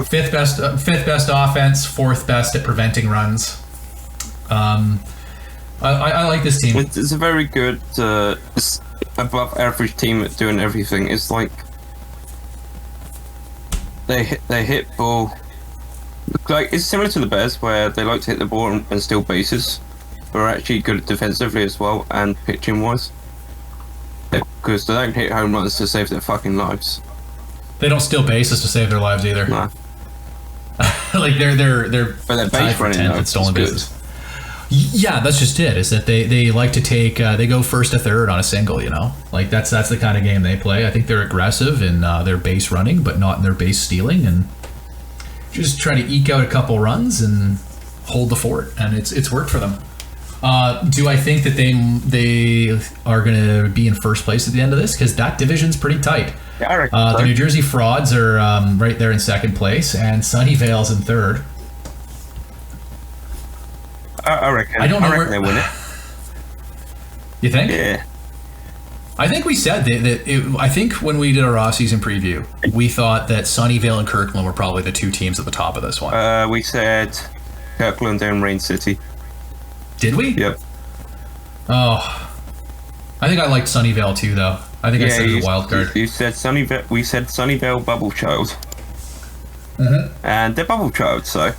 Fifth best offense, fourth best at preventing runs. I like this team. It's a very good, above average team at doing everything. It's like they hit ball. Like it's similar to the Bears, where they like to hit the ball and steal bases, but are actually good defensively as well and pitching wise. Because they don't hit home runs to save their fucking lives. They don't steal bases to save their lives either. No. Like they're but their base running stolen bases. Yeah, that's just it. Is that they like to take they go first to third on a single. You know, like that's the kind of game they play. I think they're aggressive in their base running, but not in their base stealing, and just try to eke out a couple runs and hold the fort. And it's worked for them. Do I think that they are going to be in first place at the end of this? Because that division's pretty tight. Yeah, the New Jersey Frauds are right there in second place, and Sunnyvale's in third. I reckon. I don't know where they win it. You think? Yeah. I think we said that I think when we did our off-season preview, we thought that Sunnyvale and Kirkland were probably the two teams at the top of this one. We said Kirkland and Rain City. Did we? Yep. Oh, I think I liked Sunnyvale too, though. I think I said the wild card. You said Sunnyvale. We said Sunnyvale Bubble Child. Mm-hmm. And they're Bubble Child, so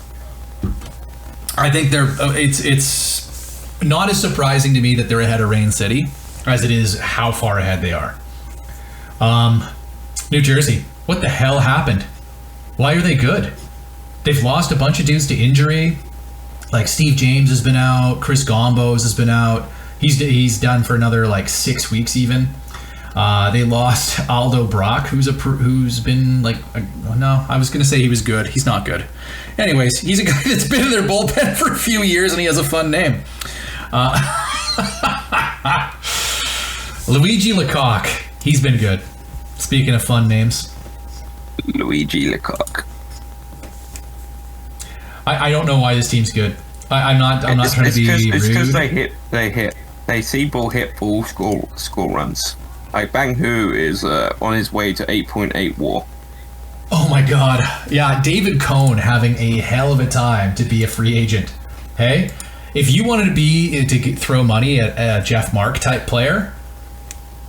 I think they're. It's not as surprising to me that they're ahead of Rain City as it is how far ahead they are. New Jersey, what the hell happened? Why are they good? They've lost a bunch of dudes to injury. Like Steve James has been out, Chris Gombos has been out. He's done for another like 6 weeks even. They lost Aldo Brock, who's been like no, I was gonna say he was good. He's not good. Anyways, he's a guy that's been in their bullpen for a few years and he has a fun name. Luigi Lecoq, he's been good. Speaking of fun names, Luigi Lecoq. I don't know why this team's good. I'm not trying to be rude. It's because they see ball, hit ball, score runs. Like Bang Hu is on his way to 8.8 WAR. Oh my god. Yeah, David Cohn having a hell of a time to be a free agent. Hey, if you wanted to throw money at a Jeff Mark type player,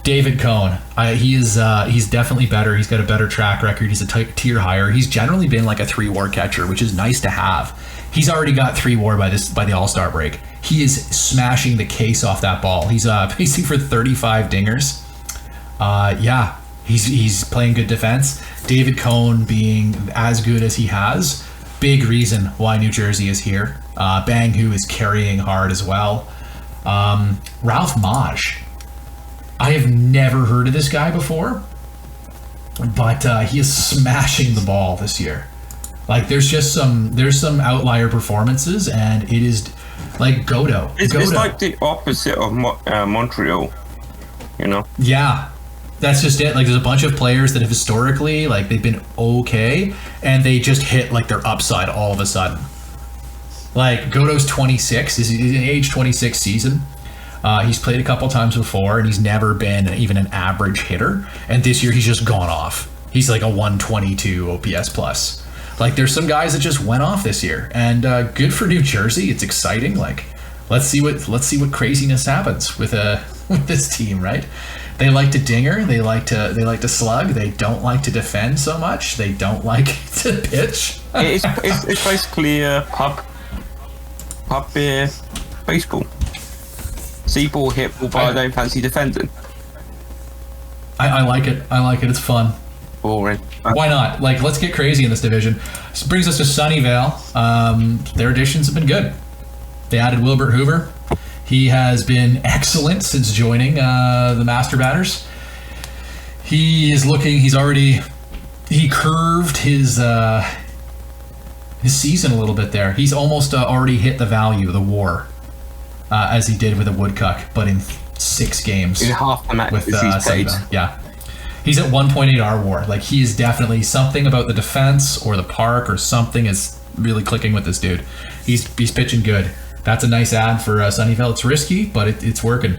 David Cohn, he's definitely better. He's got a better track record. He's a tier higher. He's generally been like a 3 WAR catcher, which is nice to have. He's already got 3 WAR by the All-Star break. He is smashing the case off that ball. He's pacing for 35 dingers. Yeah, he's playing good defense. David Cohn being as good as he has, big reason why New Jersey is here. Bang Hu is carrying hard as well. Ralph Maj. I have never heard of this guy before, but he is smashing the ball this year. Like there's some outlier performances, and it is like Godo. It's like the opposite of Montreal, you know? Yeah, that's just it. Like there's a bunch of players that have historically like they've been okay, and they just hit like their upside all of a sudden. Like Godo's 26. He's an age 26 season. He's played a couple times before, and he's never been even an average hitter. And this year, he's just gone off. He's like a 122 OPS plus. Like, there's some guys that just went off this year, and good for New Jersey. It's exciting. Like, let's see what craziness happens with this team, right? They like to dinger. They like to slug. They don't like to defend so much. They don't like to pitch. it's basically pub pub beer, baseball. See ball, hit ball, but I don't fancy defending. I like it. I like it. It's fun. Boring. Why not? Like, let's get crazy in this division. This brings us to Sunnyvale. Their additions have been good. They added Wilbert Hoover. He has been excellent since joining the Master Batters. He curved his season a little bit there. He's almost already hit the value, the WAR, as he did with a Woodcuck, but in 6 games. In half the matches with he's played. Yeah. He's at 1.8 R WAR. Like, he is definitely something about the defense or the park or something is really clicking with this dude. He's pitching good. That's a nice ad for Sunnyvale. It's risky, but it's working.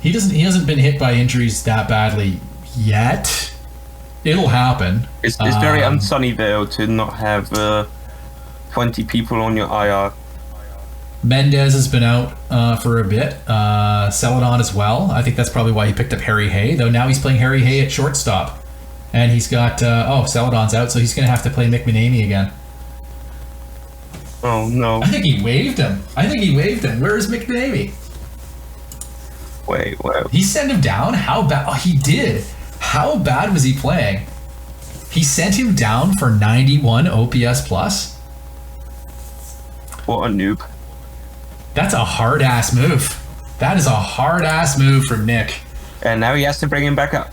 He hasn't been hit by injuries that badly yet. It'll happen. It's very un-Sunnyvale to not have 20 people on your IR. Mendez has been out for a bit. Celadon as well. I think that's probably why he picked up Harry Hay, though now he's playing Harry Hay at shortstop. And he's got, Celadon's out, so he's going to have to play McManamy again. Oh, no. I think he waived him. Where's McManamy? Wait. He sent him down? How bad? Oh, he did. How bad was he playing? He sent him down for 91 OPS plus? What a noob. That's a hard-ass move. That is a hard-ass move from Nick. And now he has to bring him back up.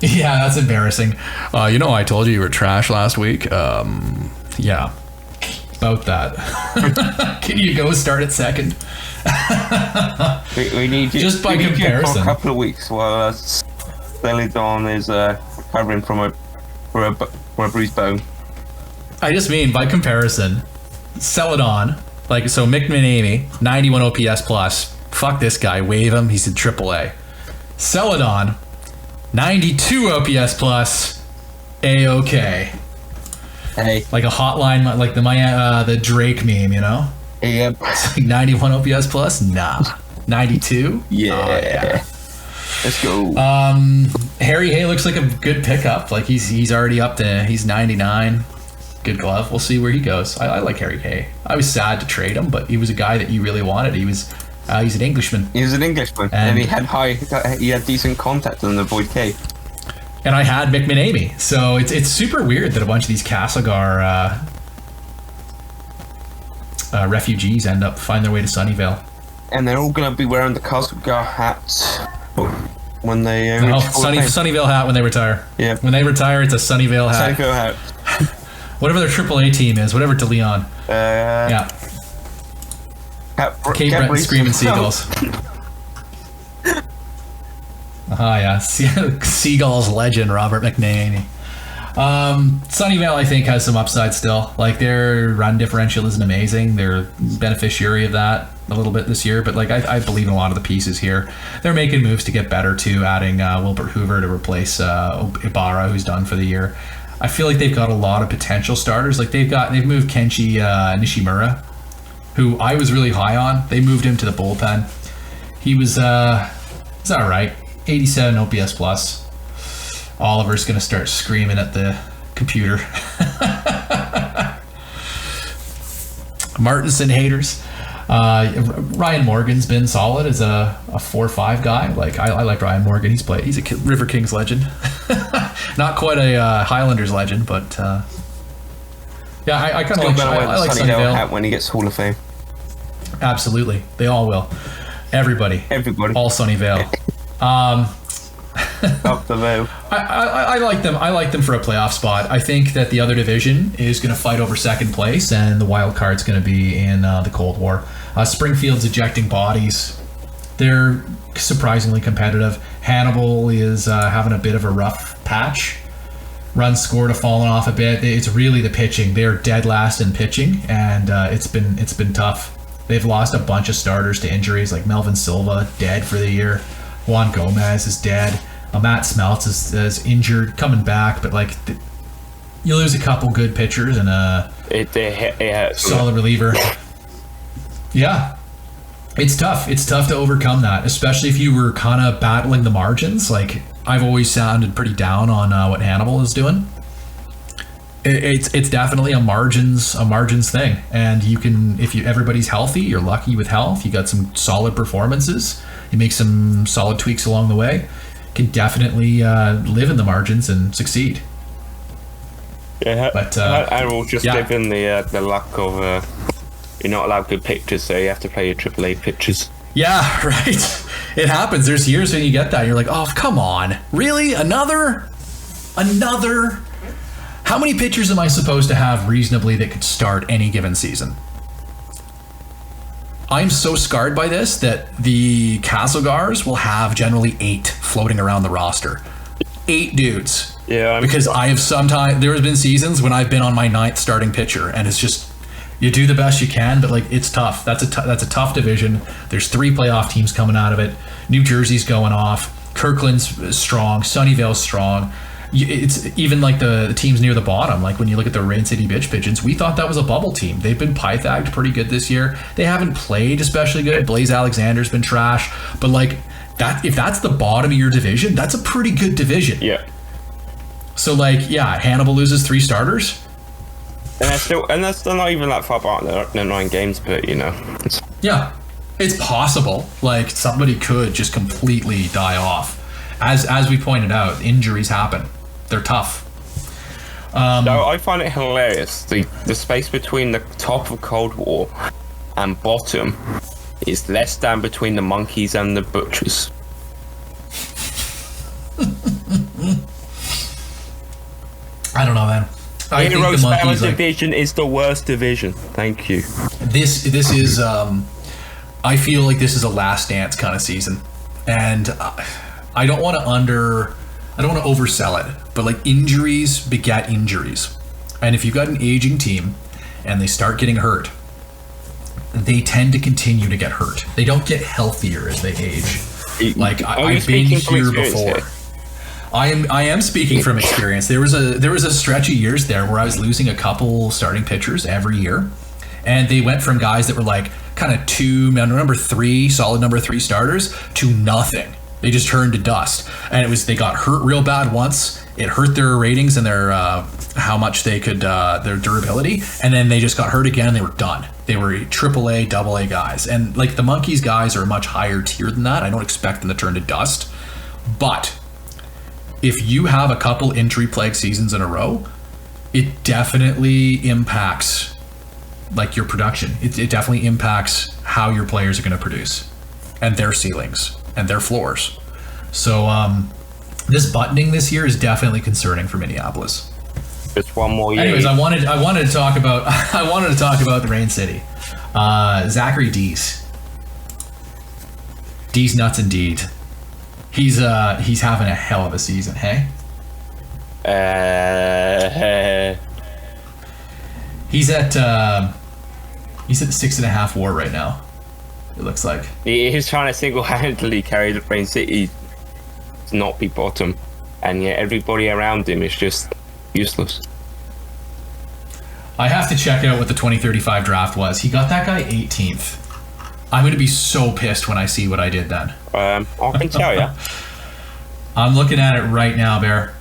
Yeah, that's embarrassing. I told you were trash last week. Yeah. About that. Can you go start at second? we need you. Just by comparison. For a couple of weeks while Celadon is recovering from a bruised bone. I just mean by comparison, Celadon, so McManamy, 91 OPS plus. Fuck this guy, waive him. He's in AAA. Celadon, 92 OPS plus. A-OK. Hey. Like a hotline, like the Drake meme, you know? Yep. It's like 91 OPS plus? Nah. 92? Yeah. Oh, yeah. Let's go. Harry Hay looks like a good pickup. Like he's already up to, he's 99. Good glove. We'll see where he goes. I like Harry Hay. I was sad to trade him, but he was a guy that you really wanted. He's an Englishman. He was an Englishman, and he had decent contact on the Void K. And I had McManamy, so it's super weird that a bunch of these Castlegar refugees find their way to Sunnyvale. And they're all gonna be wearing the Castlegar hats when they Sunnyvale hat when they retire. Yeah. When they retire, it's a Sunnyvale hat. Sunnyvale hat. Whatever their AAA team is, whatever De Leon. Yeah. Kate Breton screaming seagulls. Yeah. Seagulls legend, Robert McNaney. Sunnyvale, I think, has some upside still. Like, their run differential isn't amazing. They're beneficiary of that a little bit this year, but I believe in a lot of the pieces here. They're making moves to get better too, adding Wilbert Hoover to replace Ibarra, who's done for the year. I feel like they've got a lot of potential starters. Like they've moved Kenshi Nishimura, who I was really high on. They moved him to the bullpen. He was it's all right. 87 OPS plus. Oliver's gonna start screaming at the computer. Martinson haters. Ryan Morgan's been solid as a 4-5 guy. Like I like Ryan Morgan. He's a River Kings legend. Not quite a Highlanders legend, but yeah, I kind of like Sunnyvale hat when he gets Hall of Fame. Absolutely, they all will. Everybody, all Sunnyvale. Up the move. I like them. I like them for a playoff spot. I think that the other division is going to fight over second place, and the wild card's going to be in the Cold War. Springfield's ejecting bodies. They're surprisingly competitive. Hannibal is having a bit of a rough patch. Runs scored have fallen off a bit. It's really the pitching. They're dead last in pitching, and it's been tough. They've lost a bunch of starters to injuries, like Melvin Silva, dead for the year. Juan Gomez is dead. Matt Smeltz is injured, coming back, but you lose a couple good pitchers and a solid reliever. Yeah, it's tough. It's tough to overcome that, especially if you were kind of battling the margins. Like, I've always sounded pretty down on what Hannibal is doing. It's definitely a margins thing, and you can, if everybody's healthy, you're lucky with health, you got some solid performances, you make some solid tweaks along the way, can definitely live in the margins and succeed. Yeah, but and we'll just live in the luck of you're not allowed good pitchers, so you have to play your AAA pitchers. Yeah, right. It happens. There's years when you get that, you're like, oh, come on, really, another. How many pitchers am I supposed to have reasonably that could start any given season? I'm so scarred by this that the Castlegars will have generally 8 floating around the roster. 8 dudes. Yeah. Because I have there has been seasons when I've been on my 9th starting pitcher, and it's just, you do the best you can, but like, it's tough. That's a tough division. There's 3 playoff teams coming out of it. New Jersey's going off. Kirkland's strong. Sunnyvale's strong. It's even like the teams near the bottom. Like when you look at the Rain City Pigeons, we thought that was a bubble team. They've been pythagged pretty good this year. They haven't played especially good. Blaze Alexander's been trash. But like that, if that's the bottom of your division, that's a pretty good division. Yeah. So like, yeah, Hannibal loses 3 starters. And that's still not even that far apart. They're 9 games, but you know. Yeah, it's possible. Like somebody could just completely die off. As we pointed out, injuries happen. They're tough. So I find it hilarious. The space between the top of Cold War and bottom is less than between the Monkees and the Butchers. I don't know, man. I think Heroes the Monkees division is the worst division. Thank you. This is I feel like this is a last dance kind of season, and I don't want to oversell it, but like injuries beget injuries, and if you've got an aging team and they start getting hurt, they tend to continue to get hurt. They don't get healthier as they age. Like I've been here before. I am speaking from experience. There was a stretch of years there where I was losing a couple starting pitchers every year, and they went from guys that were like kind of solid number 3 starters to nothing. They just turned to dust, and they got hurt real bad once. It hurt their ratings and their how much they could their durability, and then they just got hurt again. And they were done. They were AAA, AA guys, and like the Monkees guys are a much higher tier than that. I don't expect them to turn to dust, but if you have a couple injury-plagued seasons in a row, it definitely impacts like your production. It definitely impacts how your players are going to produce and their ceilings and their floors. So this buttoning this year is definitely concerning for Minneapolis. Just one more year. Anyways, I wanted to talk about the Rain City. Zachary Dees. Dees nuts indeed. He's having a hell of a season, hey? He's at 6.5 WAR right now. It looks like he's trying to single-handedly carry the Rain City to not be bottom, and yet everybody around him is just useless. I have to check out what the 2035 draft was. He got that guy 18th. I'm going to be so pissed when I see what I did then. I can tell you. I'm looking at it right now, Bear.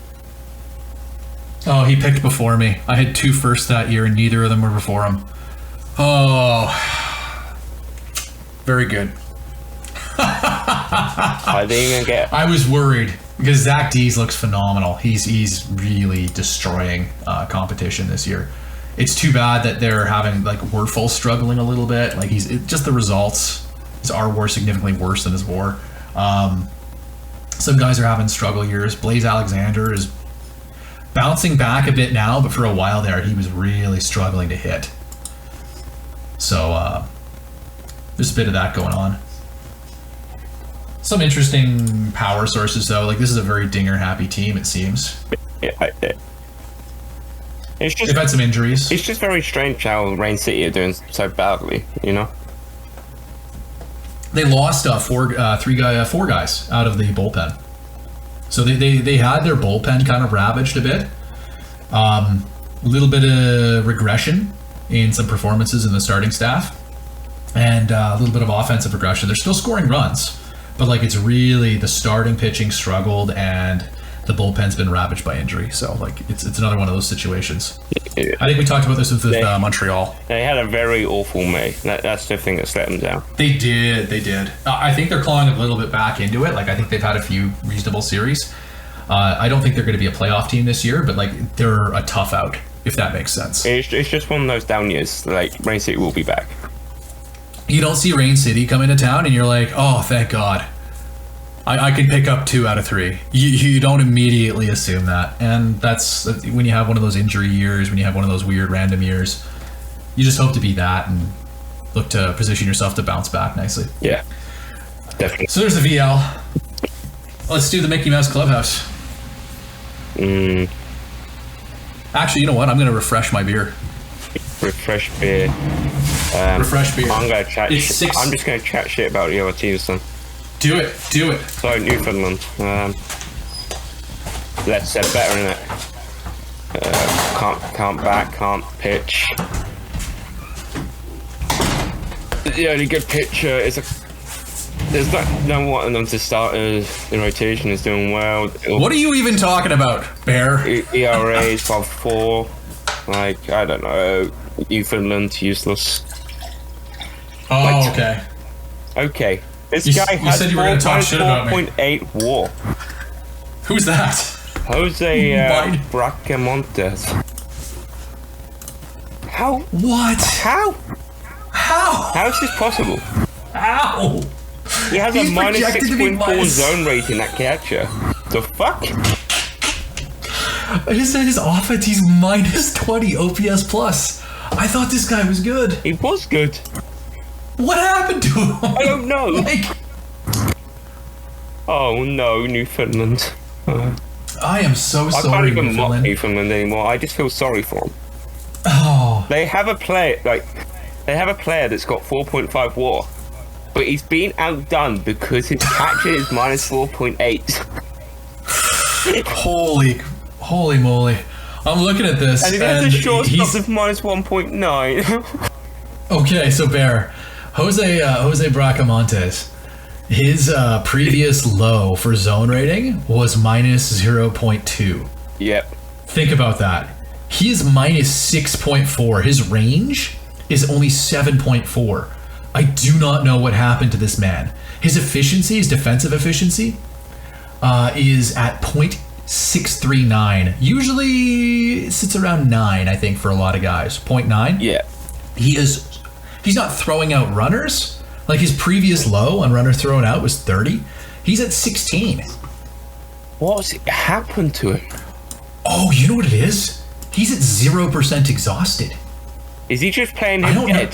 Oh, he picked before me. I had 2 firsts that year, and neither of them were before him. Oh, very good. I didn't even get. I was worried because Zach Dees looks phenomenal. He's really destroying competition this year. It's too bad that they're having we're full struggling a little bit. Like just the results. His R WAR significantly worse than his WAR. Some guys are having struggle years. Blaze Alexander is bouncing back a bit now, but for a while there he was really struggling to hit. So there's a bit of that going on. Some interesting power sources though. Like this is a very dinger happy team, it seems. Yeah, they've had some injuries. It's just very strange how Rain City are doing so badly, you know? They lost 4 guys out of the bullpen. So they had their bullpen kind of ravaged a bit. A little bit of regression in some performances in the starting staff. And a little bit of offensive regression. They're still scoring runs. But it's really the starting pitching struggled, and the bullpen's been ravaged by injury. So like it's another one of those situations. I think we talked about this with Montreal. They had a very awful May. That's the thing that's let them down. They did. I think they're clawing a little bit back into it. Like I think they've had a few reasonable series. I don't think they're going to be a playoff team this year, but like they're a tough out, if that makes sense. It's just one of those down years. Like Rain City will be back. You don't see Rain City come into town and you're like, oh, thank God. I can pick up 2 out of 3. You don't immediately assume that. And that's when you have one of those injury years, when you have one of those weird random years, you just hope to be that and look to position yourself to bounce back nicely. Yeah, definitely. So there's the VL. Let's do the Mickey Mouse Clubhouse. Actually, you know what? I'm going to refresh my beer. Refresh beer. Refresh beer. I'm going to chat. It's 6. I'm just going to chat shit about the other teams then. Do it. So Newfoundland. Let's say better in it. Can't back, can't pitch. The only good pitcher is there's no one of them to start. The rotation is doing well. What are you even talking about, Bear? ERA is 5.4. Like I don't know. Newfoundland useless. Oh, Like, okay. Okay. This You guy has said you were gonna talk shit about me. 4.8 WAR. Who's that? Jose Bracamontes. How? What? How? How? How is this possible? How? He has He's a minus projected to be 6.4 minus- zone rating, that catcher. The fuck? I just said his offense, he's minus 20 OPS plus. I thought this guy was good. He was good. What happened to him? I don't know. Like, Oh no, Newfoundland. I am so I can't sorry, even mock Newfoundland. Newfoundland anymore. I just feel sorry for him. Oh, They have a player that's got 4.5 WAR, but he's being outdone because his catcher is minus 4.8. holy moly. I'm looking at this. And he has a shortstop he's- of minus 1.9. Okay, so Bear, Jose Bracamontes, his previous low for zone rating was minus 0.2. Yep. Think about that. He is minus 6.4. His range is only 7.4. I do not know what happened to this man. His efficiency, his defensive efficiency, is at 0.639. Usually it sits around 9, I think, for a lot of guys. 0.9? Yeah. He's not throwing out runners. Like his previous low on runners thrown out was 30. He's at 16. What's happened to him? Oh, you know what it is? He's at 0% exhausted. Is he just playing I his don't know. head?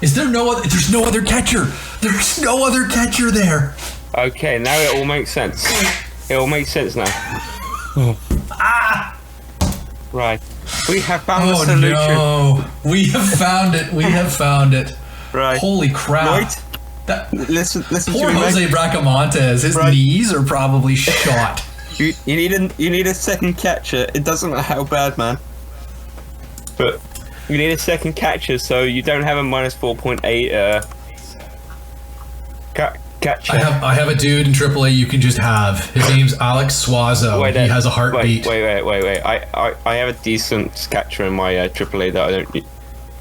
Is there no other? There's no other catcher. There's no other catcher there. Okay, now it all makes sense. It all makes sense now. Right. We have found the solution. No. We have found it. We have found it. Right. Holy crap. Right. That, Listen poor to me, Jose mate. Bracamontes. His Right. knees are probably shot. You need a second catcher. It doesn't matter how bad, man. But you need a second catcher so you don't have a minus 4.8 catcher. I have a dude in AAA you can just have. His name's Alex Suazo. He has a heartbeat. Wait. I have a decent catcher in my AAA that I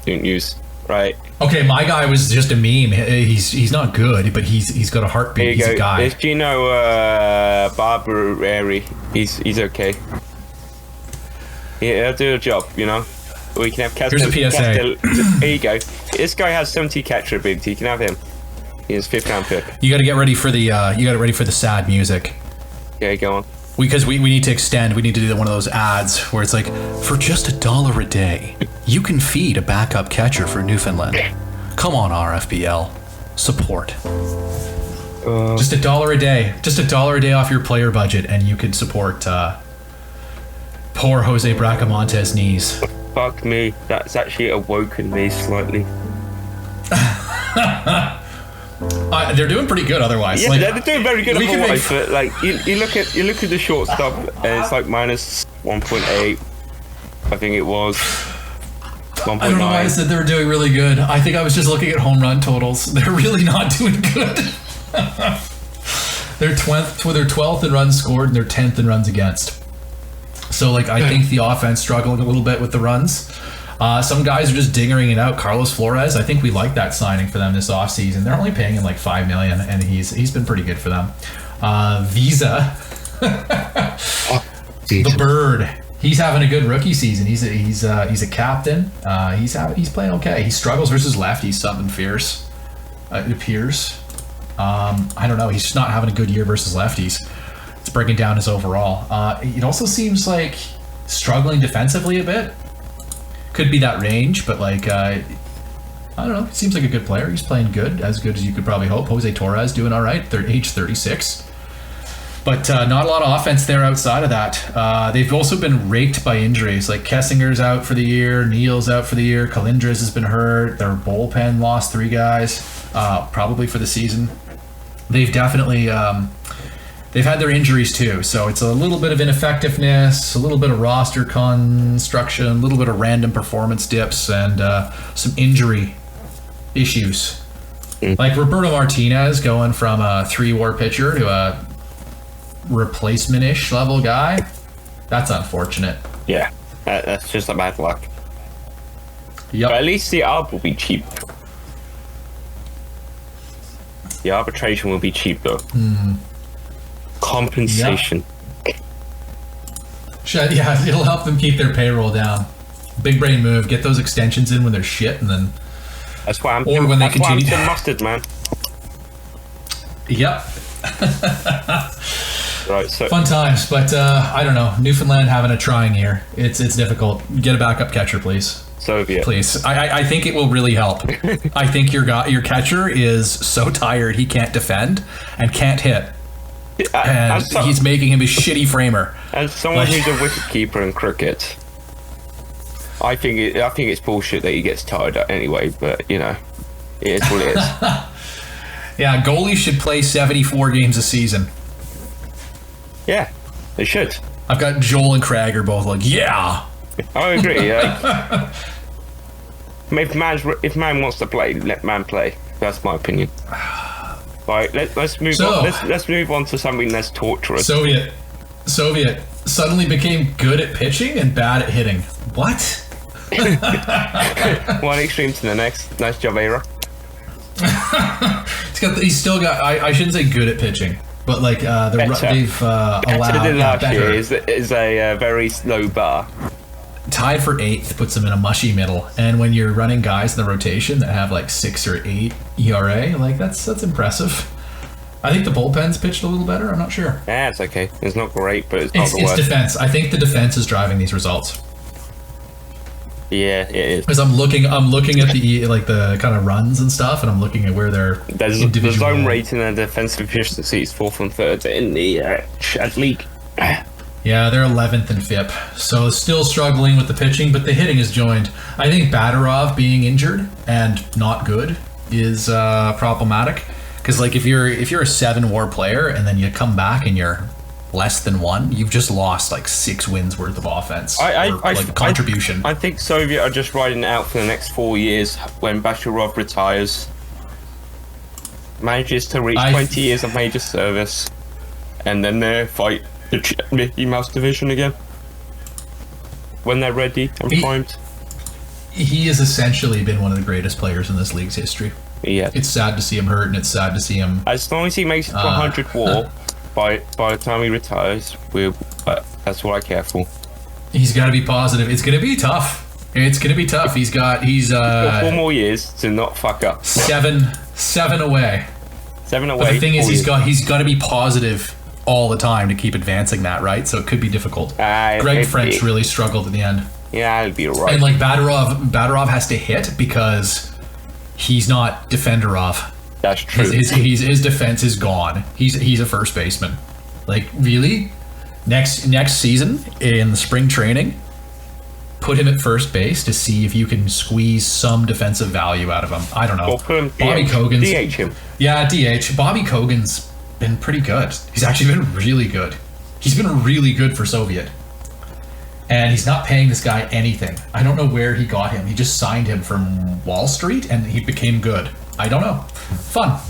don't use. Right. Okay, my guy was just a meme. He's not good, but he's got a heartbeat. Here you He's go. a guy. There's Gino Barbereri. He's okay. He'll do a job, you know. We can have Castlegar. Here's a PSA. Here you go. This guy has 70 catcher ability. You can have him. He's 5th round pick. You got to get ready for the sad music. Okay, go on. Because we need to extend. We need to do one of those ads where it's like, for just $1 a day, you can feed a backup catcher for Newfoundland. Come on, RFBL, support. Just $1 a day. Just $1 a day off your player budget, and you can support poor Jose Bracamontes' knees. Fuck me. That's actually awoken me slightly. They're doing pretty good otherwise. Yeah, Like, they're doing very good we can otherwise, make- but like you look at the shortstop and it's like minus 1.8. I think it was 1.9. I don't know why I said they were doing really good. I think I was just looking at home run totals. They're really not doing good. They're 12th in runs scored and they're 10th in runs against. So, like, I think the offense struggling a little bit with the runs. Some guys are just dingering it out. Carlos Flores, I think we like that signing for them this offseason. They're only paying him like $5 million, and he's been pretty good for them. Visa, the bird, he's having a good rookie season. He's a captain. He's playing okay. He struggles versus lefties, something fierce. It appears. I don't know. He's just not having a good year versus lefties. It's breaking down his overall. It also seems like struggling defensively a bit. Could be that range, but like I don't know. He seems like a good player. He's playing good as you could probably hope. Jose Torres doing all right. They're age 36, but not a lot of offense there outside of that. They've also been raked by injuries. Like Kessinger's out for the year, Neal's out for the year, Calindres has been hurt. Their bullpen lost 3 guys, probably for the season. They've definitely they've had their injuries too, so it's a little bit of ineffectiveness, a little bit of roster construction, a little bit of random performance dips, and some injury issues. Like Roberto Martinez going from a 3-WAR pitcher to a replacement-ish level guy. That's unfortunate. Yeah, that's just a bad luck. Yep. But at least the ARB will be cheap. The arbitration will be cheap though. Compensation. Yeah, it'll help them keep their payroll down. Big brain move. Get those extensions in when they're shit, and then that's why I'm. Or when they continue. I'm mustard, man. Yep. Right. So fun times, but I don't know. Newfoundland having a trying year. It's difficult. Get a backup catcher, please. Soviet. Please. I think it will really help. I think your catcher is so tired he can't defend and can't hit. And he's making him a shitty framer. As someone who's a wicket keeper in cricket, I think it's bullshit that he gets tired anyway. But you know, it is what it is. Yeah, goalies should play 74 games a season. Yeah, they should. I've got Joel and Craig are both like, yeah. I agree. If man wants to play, let man play. That's my opinion. Right, let's move on. Let's move on to something less torturous. Soviet suddenly became good at pitching and bad at hitting. What? One extreme to the next. Nice job, Era. He's still got. I shouldn't say good at pitching, but like they've allowed. Last year is a very slow bar. Tied for 8th puts them in a mushy middle, and when you're running guys in the rotation that have like 6 or 8 ERA, like that's impressive. I think the bullpen's pitched a little better. I'm not sure. Yeah, it's okay. It's not great, but it's not the worst. It's defense. I think the defense is driving these results. Yeah, it is. Because I'm looking at the kind of runs and stuff, and I'm looking at where they're the zone rating and defensive efficiency is 4th and 3rd in the league. Yeah, they're 11th in FIP, so still struggling with the pitching, but the hitting is joined. I think Badarov being injured and not good is problematic, because like if you're a 7-WAR player and then you come back and you're less than 1, you've just lost like 6 wins worth of offense. Contribution. I think Soviet are just riding it out for the next 4 years when Bashirov retires, manages to reach 20 years of major service, and then they fight the Mickey Mouse division again when they're ready and primed. He has essentially been one of the greatest players in this league's history. Yeah, it's sad to see him hurt, and it's sad to see him. As long as he makes it to 100 WAR by the time he retires, that's what I care for. He's got to be positive. It's going to be tough. He's got 4 more years to not fuck up. 7 away. 7 away. But the thing is, he's got to be positive all the time to keep advancing that, right? So it could be difficult. Greg French really struggled at the end. Yeah, it'll be alright. And like Badarov has to hit because he's not Defenderov. That's true. His defense is gone. He's a first baseman. Like really, next season in the spring training, put him at first base to see if you can squeeze some defensive value out of him. I don't know. Or put him Bobby Cogan's DH him. Yeah, DH. Bobby Cogan's been pretty good. He's actually been really good. He's been really good for Soviet. And he's not paying this guy anything. I don't know where he got him. He just signed him from Wall Street and he became good. I don't know. Fun.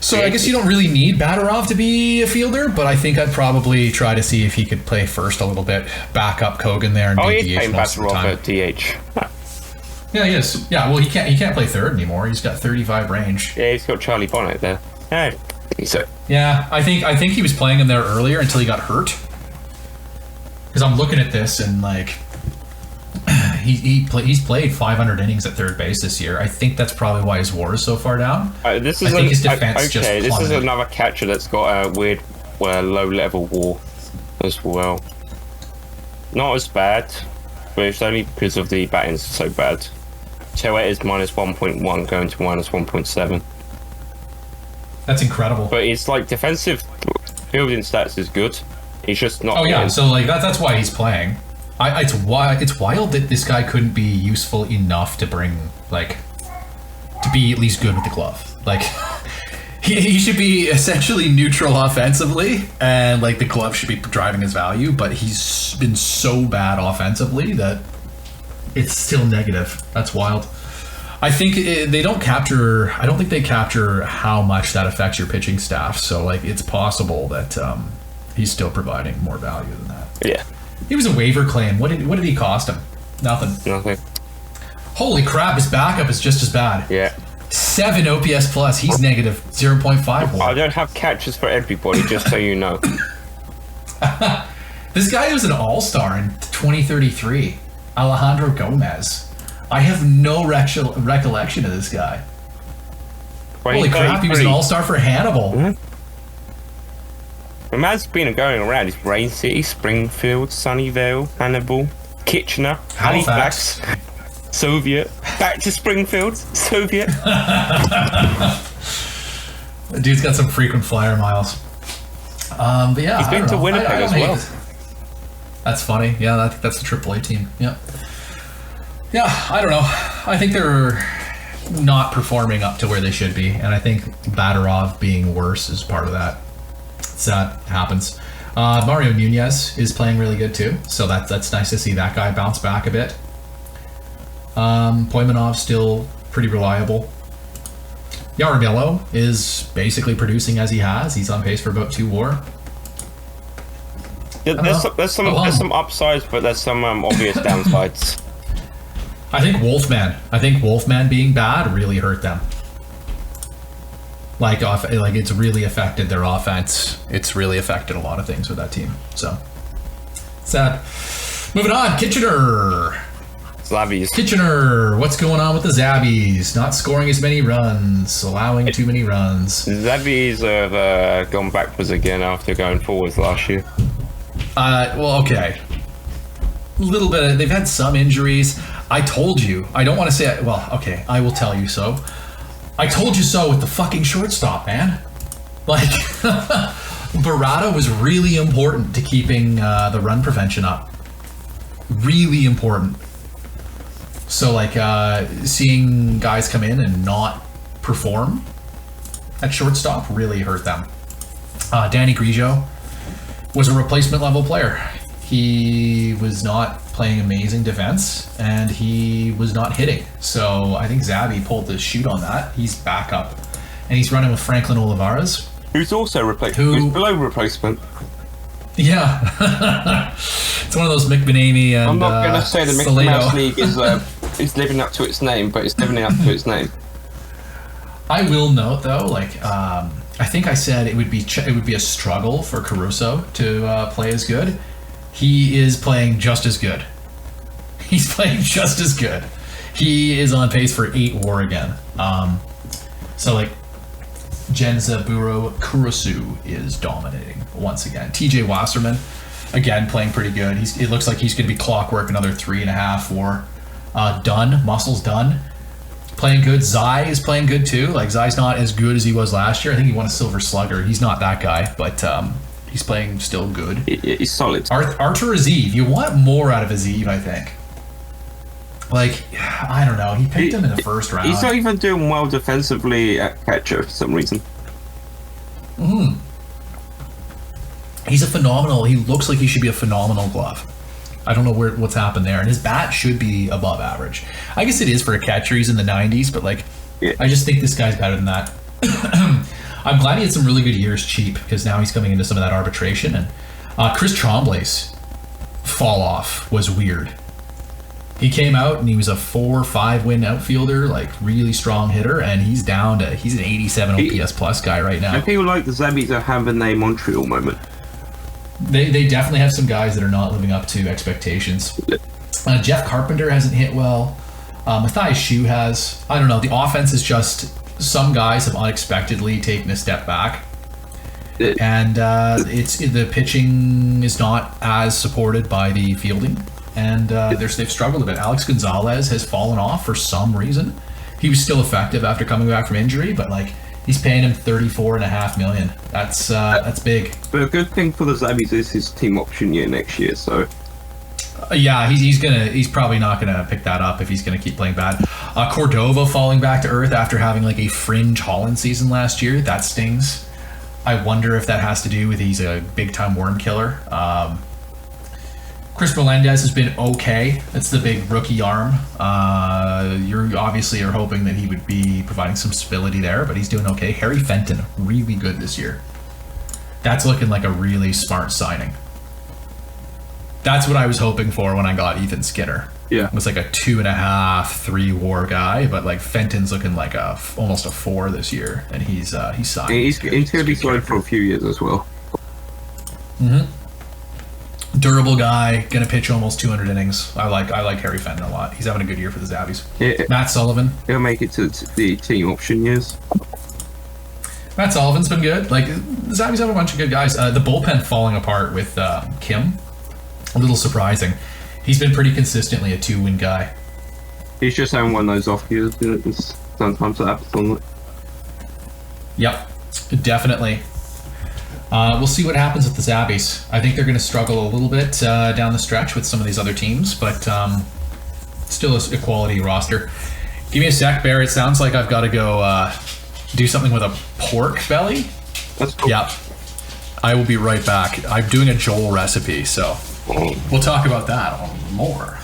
So I guess you don't really need Badarov to be a fielder, but I think I'd probably try to see if he could play first a little bit, back up Kogan there, and he's do playing DH most of the time. Badarov at DH. Yeah, he is. Yeah, well, he can't play third anymore. He's got 35 range. Yeah, he's got Charlie Bonnet there. Yeah, so. Yeah, I think he was playing him there earlier until he got hurt. Because I'm looking at this and like, he's played 500 innings at third base this year. I think that's probably why his WAR is so far down. I think his defense just plummeted. This is another catcher that's got a weird, low level WAR as well. Not as bad, but it's only because of the batting's so bad. Chaidez minus 1.1 going to minus 1.7. That's incredible. But it's like defensive fielding stats is good. He's just not. Oh yeah, so like that's why he's playing. It's wild that this guy couldn't be useful enough to bring to be at least good with the glove. Like he should be essentially neutral offensively, and like the glove should be driving his value. But he's been so bad offensively that it's still negative. That's wild. I think they don't capture. I don't think they capture how much that affects your pitching staff. So like it's possible that he's still providing more value than that. Yeah. He was a waiver claim. What did he cost him? Nothing. Holy crap! His backup is just as bad. Yeah. 7 OPS plus. He's negative 0.5. I don't have catches for everybody, just so you know. This guy was an all-star in 2033. Alejandro Gomez. I have no recollection of this guy. Holy crap, he was an all-star for Hannibal. Mm-hmm. The man's been going around. He's Rain City, Springfield, Sunnyvale, Hannibal, Kitchener, Halifax, Soviet, back to Springfield, Soviet. The dude's got some frequent flyer miles. But yeah, he's been to Winnipeg as well. That's funny. Yeah, that's the AAA team. Yeah. Yeah, I don't know. I think they're not performing up to where they should be, and I think Badarov being worse is part of that. So that happens. Mario Nunez is playing really good too, so that's nice to see that guy bounce back a bit. Poimanov still pretty reliable. Yaramillo is basically producing as he has. He's on pace for about 2 WAR. There's some upsides, but there's some obvious downsides. I think Wolfman being bad really hurt them. Like it's really affected their offense. It's really affected a lot of things with that team. So sad. Moving on, Kitchener. Zabbys. Kitchener, what's going on with the Zabbys? Not scoring as many runs, allowing too many runs. Zabbys have gone backwards again after going forwards last year. Well, okay. A little bit. They've had some injuries. I told you. I don't want to say it. Well, okay. I will tell you so. I told you so with the fucking shortstop, man. Like, Barada was really important to keeping the run prevention up. Really important. So, like, seeing guys come in and not perform at shortstop really hurt them. Danny Grigio was a replacement level player. He was not playing amazing defense, and he was not hitting. So I think Zabby pulled the shoot on that. He's back up, and he's running with Franklin Olivares, who's also who's below replacement. Yeah, it's one of those McBanamy and I'm not going to say the Mickey Salado. Mouse League is living up to its name, but it's living up to its name. I will note though, like I think I said it would be a struggle for Caruso to play as good. He is playing just as good. He's playing just as good. He is on pace for 8 WAR again. So like Genzaburo Kurosu is dominating once again. TJ Wasserman, again, playing pretty good. It looks like he's going to be clockwork another 3.5 WAR. Muscle's done. Playing good. Zai is playing good too. Like Zai's not as good as he was last year. I think he won a Silver Slugger. He's not that guy, but he's playing still good. He's solid. Artur Azeev. You want more out of Azeev, I think. Like, I don't know. He picked him in the first round. He's not even doing well defensively at catcher for some reason. He's a phenomenal. He looks like he should be a phenomenal glove. I don't know what's happened there. And his bat should be above average. I guess it is for a catcher. He's in the 90s, but like, yeah. I just think this guy's better than that. I'm glad he had some really good years cheap, because now he's coming into some of that arbitration. And Chris Tremblay's fall off was weird. He came out and he was a 4-5 win outfielder, like really strong hitter, and he's down to, he's an 87 OPS plus guy right now. I feel like the Zabbys are having a Montreal moment. They definitely have some guys that are not living up to expectations. Jeff Carpenter hasn't hit well. Matthias Schuh has. I don't know. The offense is just, some guys have unexpectedly taken a step back. And the pitching is not as supported by the fielding. And they've struggled a bit. Alex Gonzalez has fallen off for some reason. He was still effective after coming back from injury, but like, he's paying him $34.5 million. That's big. But a good thing for the Zabbys is his team option year next year. So yeah, he's probably not gonna pick that up if he's gonna keep playing bad. Cordova falling back to earth after having like a fringe Holland season last year. That stings. I wonder if that has to do with he's a big time worm killer. Chris Melendez has been okay. That's the big rookie arm. You're obviously are hoping that he would be providing some stability there, but he's doing okay. Harry Fenton, really good this year. That's looking like a really smart signing. That's what I was hoping for when I got Ethan Skinner. Yeah, it was like a 2.5, 3 WAR guy, but like Fenton's looking like almost a 4 this year, and he's signed. He's going to be signed for a few years as well. Durable guy, gonna pitch almost 200 innings. I like Harry Fenton a lot. He's having a good year for the Zabbys. Yeah. Matt Sullivan. He'll make it to the team option years. Matt Sullivan's been good. Like, the Zabbys have a bunch of good guys. The bullpen falling apart with Kim. A little surprising. He's been pretty consistently a 2-win guy. He's just having one of those off years. Sometimes that happens on it. Yep, definitely. We'll see what happens with the Zabbys. I think they're going to struggle a little bit down the stretch with some of these other teams, but still a quality roster. Give me a sec, Bear. It sounds like I've got to go do something with a pork belly. That's cool. Yep. I will be right back. I'm doing a Joel recipe, so we'll talk about that more.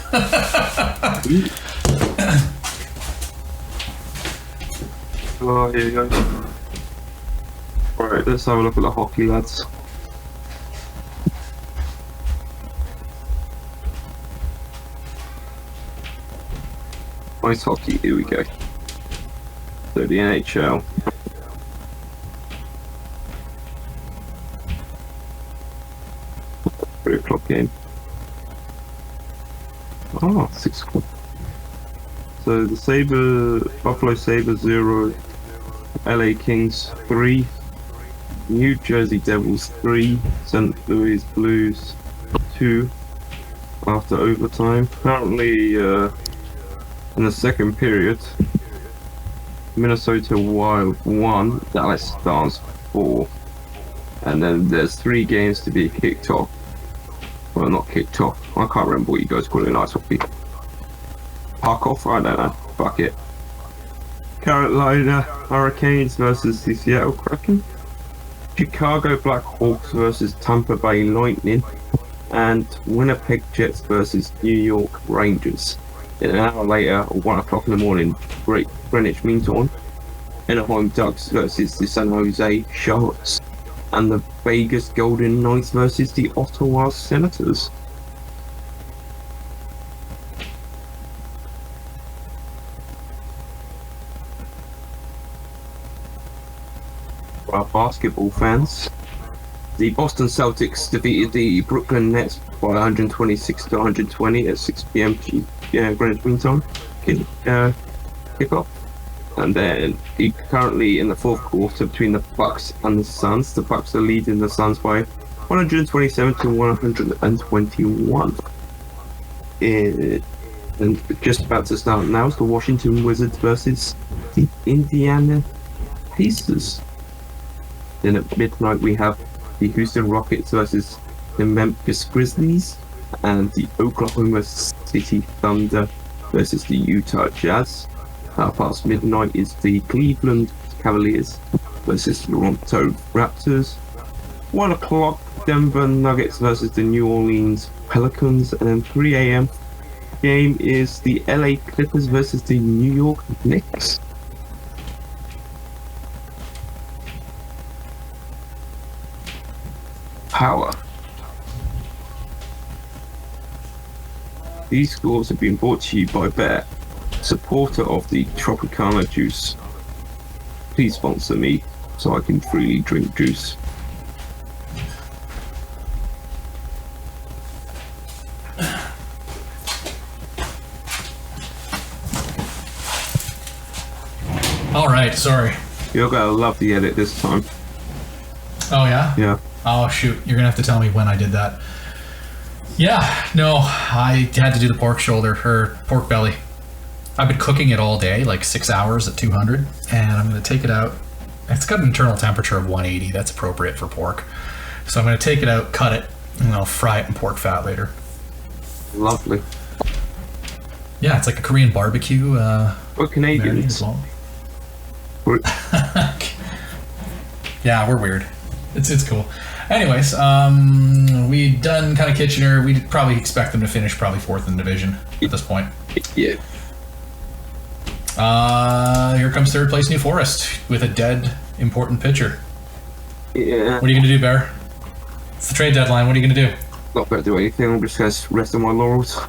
Oh, here you go. Alright, let's have a look at the hockey, lads. Ice hockey, here we go. So the NHL. Three o'clock game. Oh, 6 o'clock. So the Buffalo Sabres 0, LA Kings 3, New Jersey Devils 3, St. Louis Blues 2 after overtime. Currently in the second period, Minnesota Wild 1, Dallas Stars 4, and then there's 3 games to be kicked off. Well, not kicked off. I can't remember what you guys call it in ice hockey. Park off? I don't know. Fuck it. Carolina Hurricanes versus the Seattle Kraken. Chicago Blackhawks versus Tampa Bay Lightning. And Winnipeg Jets versus New York Rangers. Then an hour later, at 1 o'clock in the morning, Greenwich Mean Time, Anaheim Ducks versus the San Jose Sharks. And the Vegas Golden Knights versus the Ottawa Senators. For our basketball fans, the Boston Celtics defeated the Brooklyn Nets by 126 to 120 at 6 p.m. Greenwich Mean Time kickoff. And then currently in the fourth quarter between the Bucks and the Suns. The Bucks are leading the Suns by 127 to 121. And just about to start now is the Washington Wizards versus the Indiana Pacers. Then at midnight we have the Houston Rockets versus the Memphis Grizzlies, and the Oklahoma City Thunder versus the Utah Jazz. Past midnight is the Cleveland Cavaliers versus Toronto Raptors. 1 o'clock, Denver Nuggets versus the New Orleans Pelicans, and then 3 a.m. game is the LA Clippers versus the New York Knicks. power. These scores have been brought to you by Bear, supporter of the Tropicana juice. Please sponsor me so I can freely drink juice. All right, sorry. You're gonna love the edit this time. Oh yeah? Yeah. Oh shoot, you're gonna have to tell me when I did that. Yeah, no, I had to do the pork shoulder, or pork belly. I've been cooking it all day, like 6 hours at 200, and I'm gonna take it out. It's got an internal temperature of 180, that's appropriate for pork. So I'm gonna take it out, cut it, and I'll fry it in pork fat later. Lovely. Yeah, it's like a Korean barbecue. We're Canadians. We're- Yeah, we're weird. It's cool. Anyways, we done kind of Kitchener. We'd probably expect them to finish probably 4th in the division at this point. Yeah. Here comes 3rd place New Forest with a dead important pitcher. Yeah. What are you gonna do, Bear? It's the trade deadline. What are you gonna do? Not gonna do anything. I'm just gonna rest on my laurels.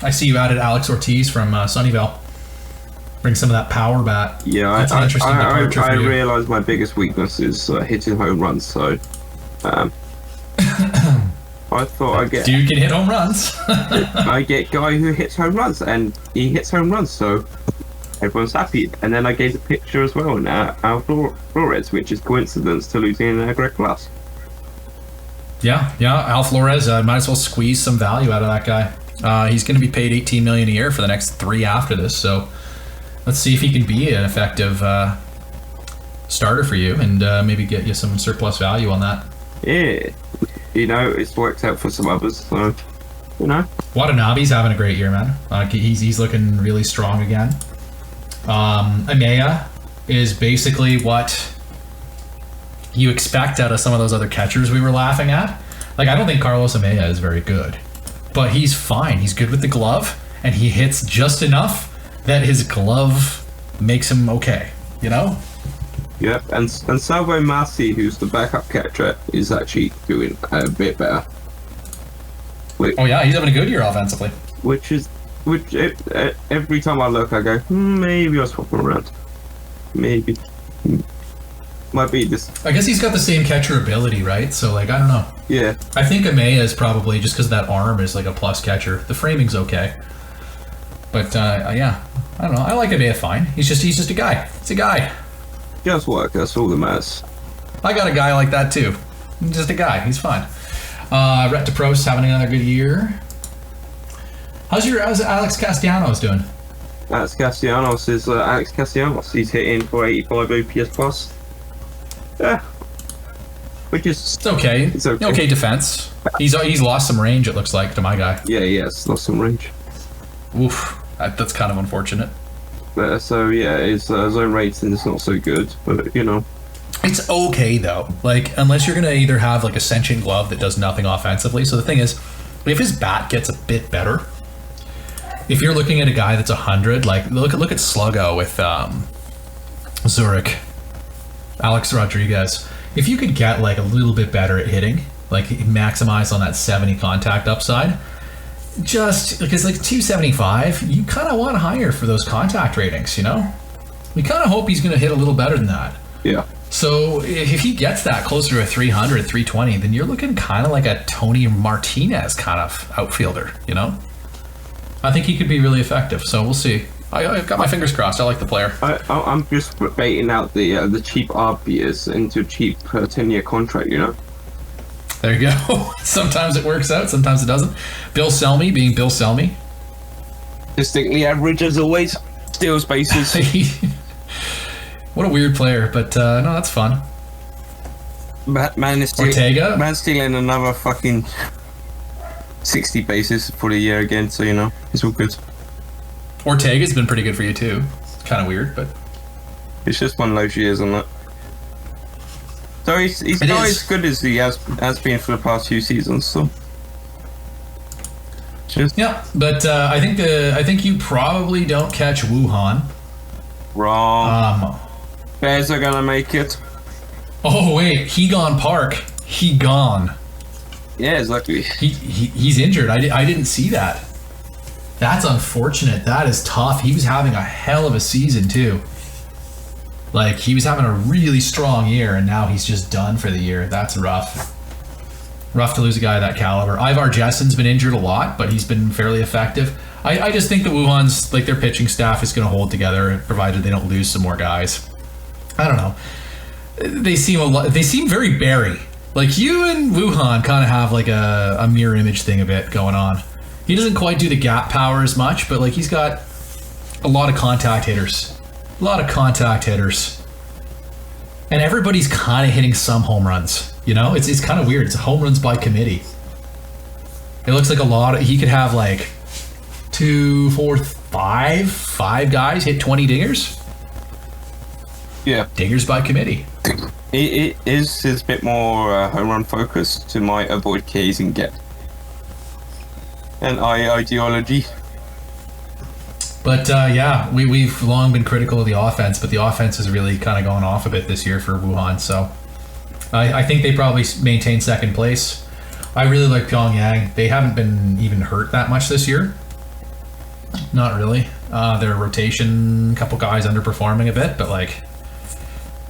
I see you added Alex Ortiz from Sunnyvale. Bring some of that power bat. Yeah, That's an interesting departure I for you. realised my biggest weakness is hitting home runs, so I thought I'd get Dude can hit home runs. I get guy who hits home runs, and he hits home runs, so everyone's happy. And then I gave the picture as well now, Al Flores, which is coincidence to losing Greg Glass. Yeah, Al Flores, might as well squeeze some value out of that guy. He's going to be paid $18 million a year for the next 3 after this, so let's see if he can be an effective starter for you and maybe get you some surplus value on that. Yeah, you know, it's worked out for some others, so, you know. Watanabe's having a great year, man. He's looking really strong again. Amaya is basically what you expect out of some of those other catchers we were laughing at. Like, I don't think Carlos Amaya is very good, but he's fine. He's good with the glove, and he hits just enough that his glove makes him okay, you know? Yep, and Salvo Masi, who's the backup catcher, is actually doing a bit better. Oh yeah, he's having a good year offensively. Which every time I look, I go, maybe I'll swap him around. Maybe. Might be this. I guess he's got the same catcher ability, right? So, like, I don't know. Yeah. I think Amaya is probably, just because that arm is like a plus catcher. The framing's okay. But, yeah. I don't know. I like Amaya fine. He's just a guy. He's a guy. Just work, that's all that matters. I got a guy like that, too. He's just a guy. He's fine. Rhett DeProst having another good year. How's Alex Castellanos doing? Alex Castellanos is Alex Castellanos. He's hitting for 85 OPS plus. Yeah. Which is... It's okay. It's okay. Okay defense. He's lost some range, it looks like, to my guy. Yeah, yes, lost some range. Oof. That's kind of unfortunate. So, yeah, his zone rating is not so good, but, you know. It's okay, though. Like, unless you're going to either have, like, a sentient glove that does nothing offensively. So the thing is, if his bat gets a bit better, if you're looking at a guy that's 100, like, look at Sluggo with Zurich, Alex Rodriguez. If you could get, like, a little bit better at hitting, like, maximize on that 70 contact upside, just because, like, 275, you kind of want higher for those contact ratings, you know? We kind of hope he's going to hit a little better than that. Yeah. So if he gets that closer to a 300, 320, then you're looking kind of like a Tony Martinez kind of outfielder, you know? I think he could be really effective, so we'll see. I've got my fingers crossed. I like the player. I'm just baiting out the cheap RBs into a cheap 10-year contract, you know? There you go. Sometimes it works out, sometimes it doesn't. Bill Selmy being Bill Selmy. Distinctly average as always. Steals bases. What a weird player, but no, that's fun. Man is Ortega? Man's stealing another fucking 60 bases for the year again, so you know, it's all good. Ortega's been pretty good for you too. It's kind of weird, but it's just one of those years on that. So he's not as good as he has been for the past few seasons. So yeah, but I think you probably don't catch Wuhan. Wrong. Bears are gonna make it. Oh wait, he gone Park. He gone. Yeah, exactly. He's injured. I didn't see that. That's unfortunate. That is tough. He was having a hell of a season too. Like, he was having a really strong year, and now he's just done for the year. That's rough. Rough to lose a guy of that caliber. Ivar Jessen's been injured a lot, but he's been fairly effective. I just think the Wuhan's, like, their pitching staff is going to hold together, provided they don't lose some more guys. I don't know. They seem very Barry. Like, you and Wuhan kind of have, like, a mirror image thing a bit going on. He doesn't quite do the gap power as much, but, like, he's got a lot of contact hitters. A lot of contact hitters. And everybody's kind of hitting some home runs. You know, it's kind of weird. It's home runs by committee. It looks like a lot of, he could have like 2, 4, 5 guys hit 20 dingers. Yeah. Dingers by committee. It is a bit more home run focused to my avoid Ks and get. And ideology. But yeah, we've long been critical of the offense, but the offense is really kind of going off a bit this year for Wuhan. So I think they probably maintain second place. I really like Pyongyang. They haven't been even hurt that much this year. Not really. Their rotation, a couple guys underperforming a bit, but like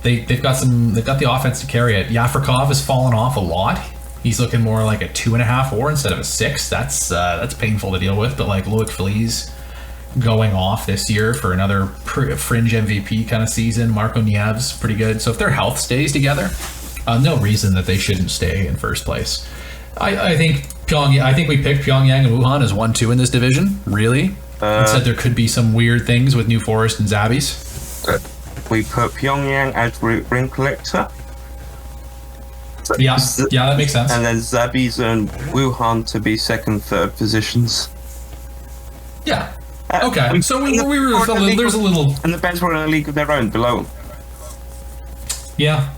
they've got the offense to carry it. Yafrikov has fallen off a lot. He's looking more like a 2.5 WAR instead of a 6. That's painful to deal with. But like Loic Feliz going off this year for another fringe MVP kind of season. Marco Niev's pretty good. So if their health stays together, no reason that they shouldn't stay in first place. I think we picked Pyongyang and Wuhan as 1-2 in this division. Really, and said there could be some weird things with New Forest and Zabbys. We put Pyongyang as ring collector. Yeah, that makes sense. And then Zabbys and Wuhan to be second, third positions. Yeah. Okay, so there's a little... And the Bears were in a league of their own below them. Yeah.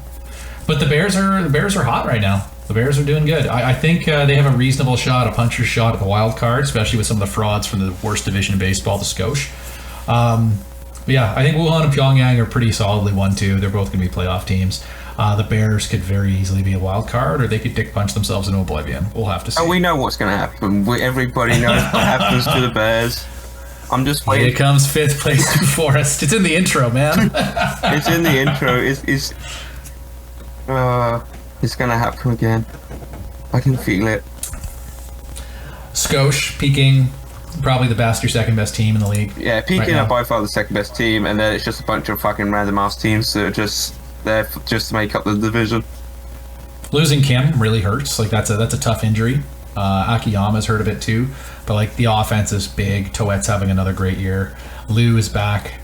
But the Bears are hot right now. The Bears are doing good. I think they have a reasonable shot, a puncher's shot at the wild card, especially with some of the frauds from the worst division in baseball, the Scotia. But yeah, I think Wuhan and Pyongyang are pretty solidly 1-2. They're both going to be playoff teams. The Bears could very easily be a wild card, or they could dick punch themselves into oblivion. We'll have to see. Oh, we know what's going to happen. Everybody knows what happens to the Bears. I'm just waiting. Here comes fifth place New Forest. It's in the intro, man. It's in the intro. It's gonna happen again. I can feel it. Scotia, Peking, probably the best or second best team in the league. Yeah, Peking are by far the second best team, and then it's just a bunch of fucking random ass teams that are just there just to make up the division. Losing Kim really hurts. Like that's a tough injury. Akiyama's hurt a bit too, but like the offense is big. Toet's having another great year. Liu is back,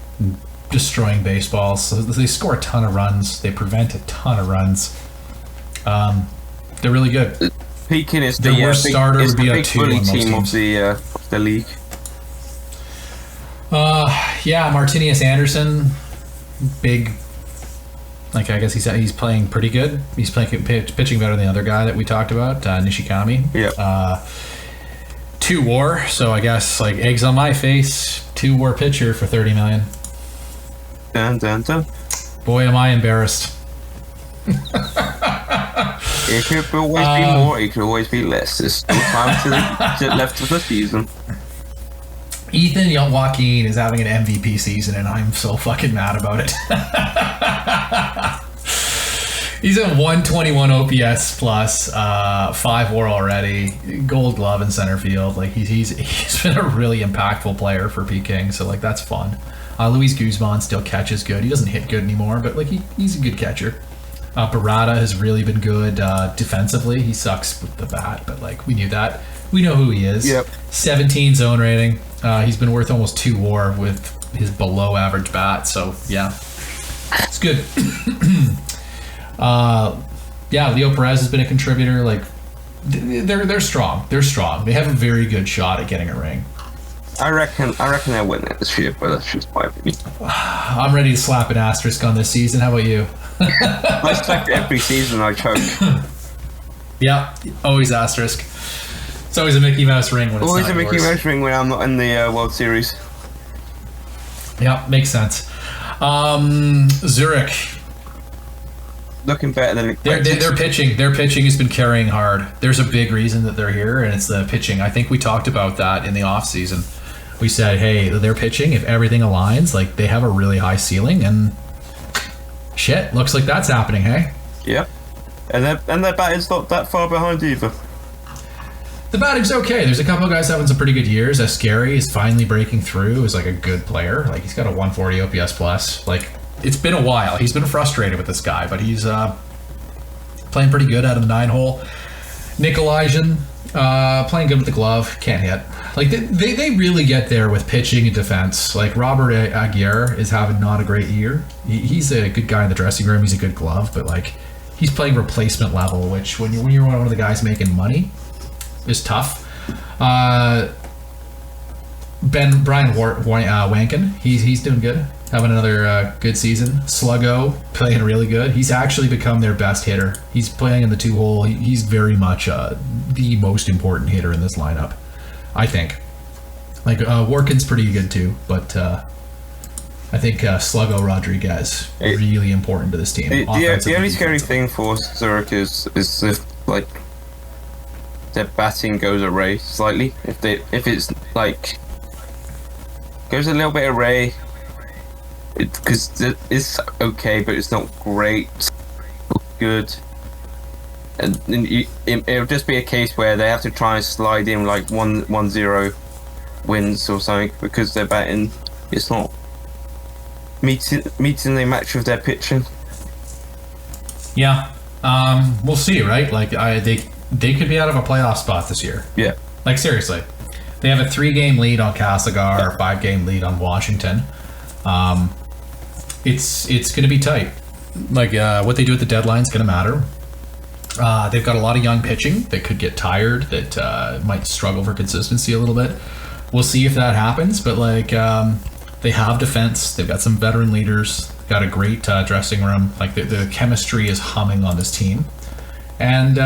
destroying baseballs. So they score a ton of runs. They prevent a ton of runs. They're really good. Peking is the worst starter would be a 2 bully team of the league. Yeah, Martinius Anderson, big. Like, I guess he's playing pretty good. He's pitching better than the other guy that we talked about, Nishikami. Yeah. 2 WAR, so I guess like eggs on my face. 2 WAR pitcher for $30 million. Dun dun dun. Boy, am I embarrassed. It could always be more. It could always be less. There's still time left of the season. Ethan Joaquin is having an MVP season, and I'm so fucking mad about it. He's at 121 OPS plus, 5 WAR already, Gold Glove in center field. Like he's been a really impactful player for Peking, so like that's fun. Luis Guzman still catches good. He doesn't hit good anymore, but like he's a good catcher. Barada has really been good defensively. He sucks with the bat, but like we knew that. We know who he is. Yep. 17 zone rating. He's been worth almost 2 WAR with his below average bat. So yeah, it's good. Yeah, Leo Perez has been a contributor. Like they're strong. They're strong. They have a very good shot at getting a ring. I reckon they'll win it this year, but that's just my opinion. I'm ready to slap an asterisk on this season. How about you? Let's check every season I choke. Yeah, always asterisk. It's always a Mickey Mouse ring when it's always not a Mickey yours. Mouse ring when I'm not in the World Series. Yeah, makes sense. Zurich. looking better than expected. Their pitching has been carrying hard. There's a big reason that they're here, and it's the pitching. I think we talked about that in the off season. We said, hey, their pitching, if everything aligns, like they have a really high ceiling, and shit, looks like that's happening, hey? Yep. And their batting's not that far behind either. The batting's okay. There's a couple of guys having some pretty good years. Scary is finally breaking through. Is like a good player. Like he's got a 140 OPS plus. Like it's been a while. He's been frustrated with this guy, but he's playing pretty good out of the 9-hole. Nikolajin playing good with the glove. Can't hit. Like they really get there with pitching and defense. Like Robert Aguirre is having not a great year. He's a good guy in the dressing room. He's a good glove, but like he's playing replacement level, which when you're one of the guys making money is tough. Brian Wankin, he's doing good, having another good season. Sluggo playing really good. He's actually become their best hitter. He's playing in the 2-hole. He's very much the most important hitter in this lineup, I think. Like Warkin's pretty good too, but I think Sluggo Rodriguez really important to this team. The only scary thing for Zurich is if like their batting goes array slightly. If it's like goes a little bit array, because it's okay, but it's not great, good. And it'll just be a case where they have to try and slide in like 1-0 wins or something because their batting is not meeting the match with their pitching. Yeah, we'll see, right? Like they could be out of a playoff spot this year. Yeah. Like seriously, they have a 3-game lead on Castlegar, a 5-game lead on Washington. It's going to be tight. Like what they do at the deadline is going to matter. They've got a lot of young pitching that could get tired, that might struggle for consistency a little bit. We'll see if that happens, but like they have defense. They've got some veteran leaders. Got a great dressing room. Like the chemistry is humming on this team. And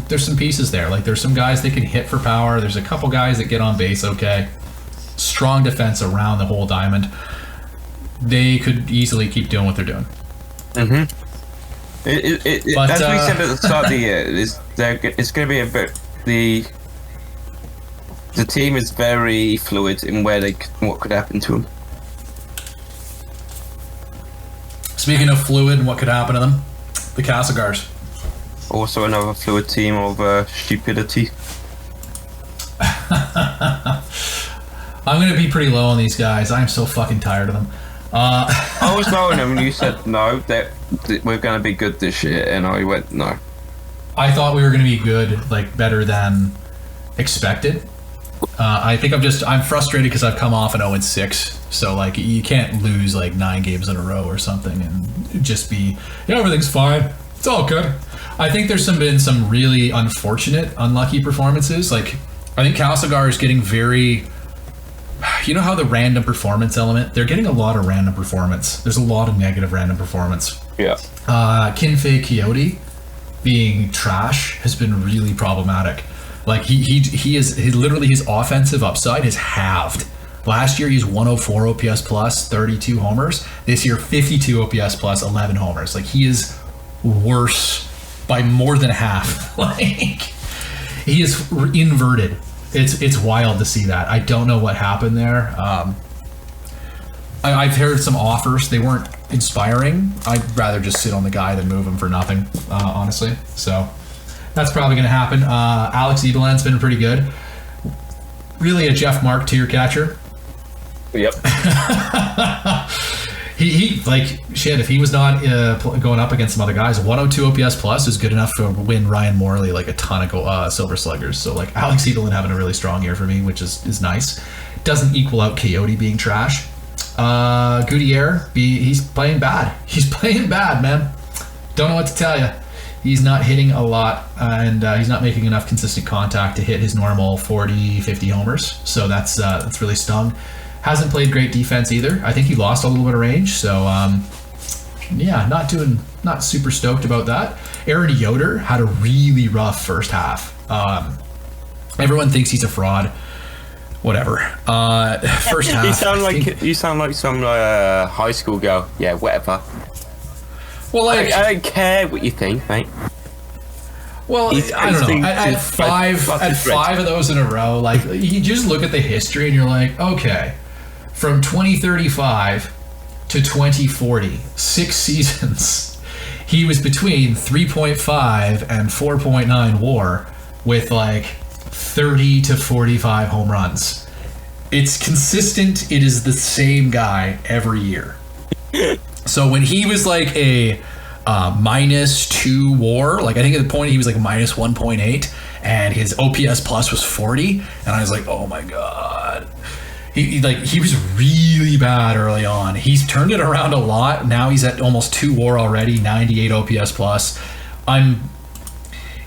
there's some pieces there. Like there's some guys that can hit for power. There's a couple guys that get on base okay. Strong defense around the whole diamond. They could easily keep doing what they're doing. Mm-hmm. But, as we said at the start of the year, it's going to be a bit... The team is very fluid in what could happen to them. Speaking of fluid and what could happen to them, the Castlegars. Also another fluid team of stupidity. I'm going to be pretty low on these guys. I'm so fucking tired of them. I was low on them and you said no, that we're going to be good this year, and I went no. I thought we were going to be good, like better than expected. I think I'm frustrated because I've come off an 0-6, so like you can't lose like 9 games in a row or something and just be, yeah, everything's fine, it's all good. I think there's been some really unfortunate, unlucky performances. Like I think Castlegar is getting very, you know how the random performance element, they're getting a lot of random performance. There's a lot of negative random performance. Yeah. Kinfei Coyote being trash has been really problematic. Like he literally, his offensive upside has halved. Last year he's 104 OPS plus, 32 homers. This year 52 OPS plus, 11 homers. Like he is worse by more than half. Like he is inverted. It's wild to see that. I don't know what happened there. I've heard some offers. They weren't inspiring. I'd rather just sit on the guy than move him for nothing, honestly. So that's probably going to happen. Alex Ebeland's been pretty good. Really a Jeff Mark tier catcher. Yep. he like shit. If he was not going up against some other guys, 102 OPS plus is good enough to win Ryan Morley like a ton of Silver Sluggers. So like Alex Ebeland having a really strong year for me, which is nice. Doesn't equal out Coyote being trash. Gutierrez, he's playing bad. He's playing bad, man. Don't know what to tell you. He's not hitting a lot, and he's not making enough consistent contact to hit his normal 40, 50 homers. So that's really stung. Hasn't played great defense either. I think he lost a little bit of range. So yeah, not super stoked about that. Aaron Yoder had a really rough first half. Everyone thinks he's a fraud. Whatever. First half. You sound like some high school girl. Yeah, whatever. Well, like I don't care what you think, mate. Well, I don't know. At five of those in a row, like you just look at the history and you're like, okay, from 2035 to 2040, 6 seasons, he was between 3.5 and 4.9 WAR with like 30 to 45 home runs. It's consistent. It is the same guy every year. So when he was like a -2 WAR, like I think at the point he was like -1.8, and his OPS plus was 40, and I was like, oh my god. He was really bad early on. He's turned it around a lot. Now he's at almost 2 WAR already, 98 OPS plus.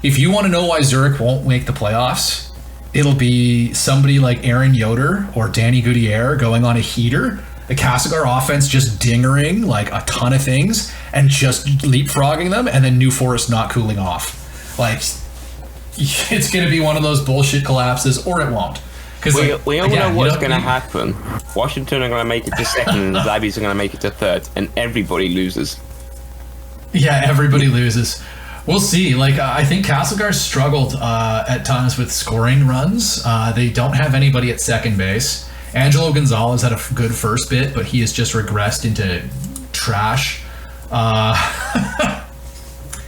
If you want to know why Zurich won't make the playoffs, it'll be somebody like Aaron Yoder or Danny Gutierrez going on a heater. The Castlegar offense just dingering like a ton of things and just leapfrogging them, and then New Forest not cooling off. Like, it's going to be one of those bullshit collapses, or it won't. We all know what's going to happen. Washington are going to make it to second, and the Zabbys are going to make it to third, and everybody loses. Yeah, everybody loses. We'll see. Like, I think Castlegar struggled at times with scoring runs. They don't have anybody at second base. Angelo Gonzalez had a good first bit, but he has just regressed into trash.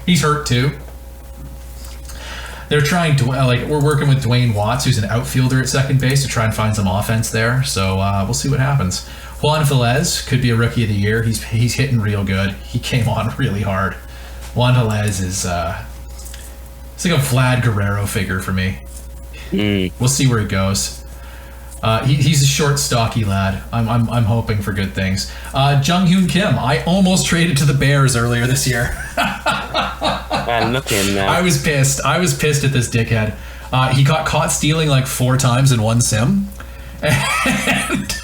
He's hurt too. They're trying to, we're working with Dwayne Watts, who's an outfielder at second base, to try and find some offense there. So we'll see what happens. Juan Velez could be a rookie of the year. He's hitting real good. He came on really hard. Juan Velez is it's like a Vlad Guerrero figure for me. We'll see where it goes. He's a short, stocky lad. I'm hoping for good things. Jung Hyun Kim, I almost traded to the Bears earlier this year. Man, look at him now. I was pissed at this dickhead. He got caught stealing like 4 times in one sim, and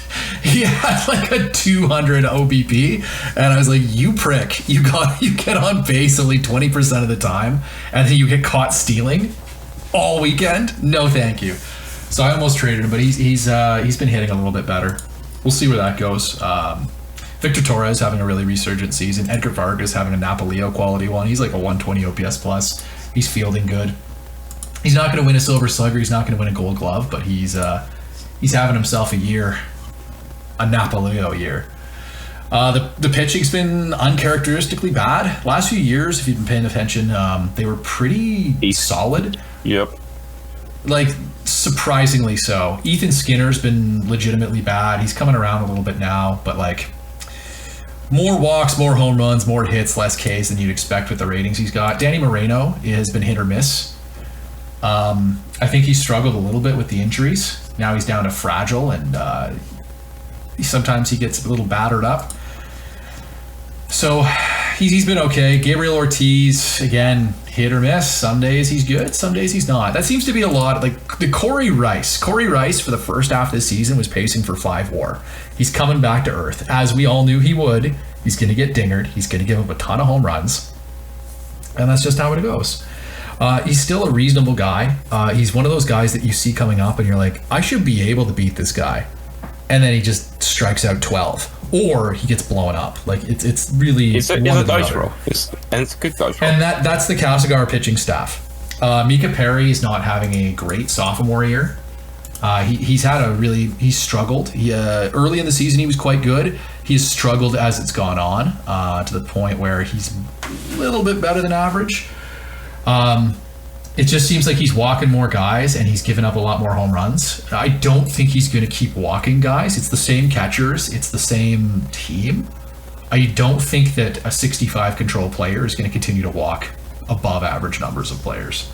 he had like a 200 OBP, and I was like, you prick, you get on base only 20% of the time, and then you get caught stealing all weekend? No, thank you. So I almost traded him, but he's been hitting a little bit better. We'll see where that goes. Victor Torres having a really resurgent season. Edgar Vargas having a Napolio quality one. He's like a 120 OPS plus. He's fielding good. He's not going to win a Silver Slugger. He's not going to win a Gold Glove, but he's having himself a Napolio year. The pitching's been uncharacteristically bad. Last few years, if you've been paying attention, they were pretty solid. Yep. Like, surprisingly so. Ethan Skinner's been legitimately bad. He's coming around a little bit now, but like, more walks, more home runs, more hits, less Ks than you'd expect with the ratings he's got. Danny Moreno has been hit or miss. I think he struggled a little bit with the injuries. Now he's down to fragile, and sometimes he gets a little battered up. So he's been okay. Gabriel Ortiz, again, hit or miss. Some days he's good, some days he's not. That seems to be a lot. Like the Corey Rice for the first half of the season was pacing for 5 WAR. He's coming back to earth, as we all knew he would. He's going to get dingered. He's going to give up a ton of home runs. And that's just how it goes. He's still a reasonable guy. He's one of those guys that you see coming up and you're like, I should be able to beat this guy. And then he just strikes out 12. Or he gets blown up. Like it's really it's a dice roll. It's a good dice roll. And that's the Castlegar pitching staff. Mika Perry is not having a great sophomore year. He's struggled. Early in the season he was quite good. He's struggled as it's gone on to the point where he's a little bit better than average. It just seems like he's walking more guys and he's given up a lot more home runs. I don't think he's going to keep walking guys. It's the same catchers. It's the same team. I don't think that a 65 control player is going to continue to walk above average numbers of players.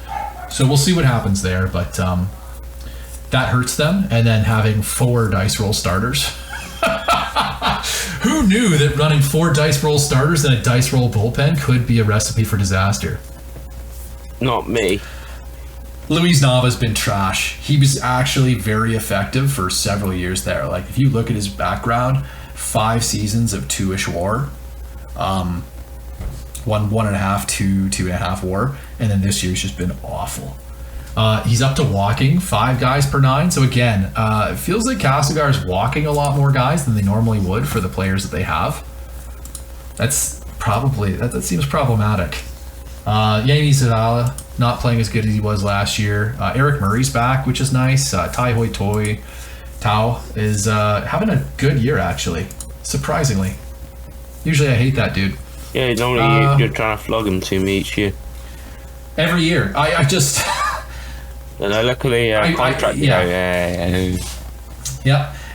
So we'll see what happens there, but that hurts them. And then having 4 dice roll starters. Who knew that running 4 dice roll starters and a dice roll bullpen could be a recipe for disaster? Not me. Luis Nava's been trash. He was actually very effective for several years there. Like, if you look at his background, 5 seasons of 2-ish WAR, 1.5, 2.5 WAR, and then this year's just been awful. He's up to walking 5 guys per 9. So again, it feels like Castlegar is walking a lot more guys than they normally would for the players that they have. That's probably that seems problematic. Yanni Zavala not playing as good as he was last year. Eric Murray's back, which is nice. Tai Hoi Toi Tao is having a good year, actually, surprisingly. Usually I hate that dude. Yeah, normally you're trying to flog him to me each year. Every year. I just... And luckily, contract. Yeah.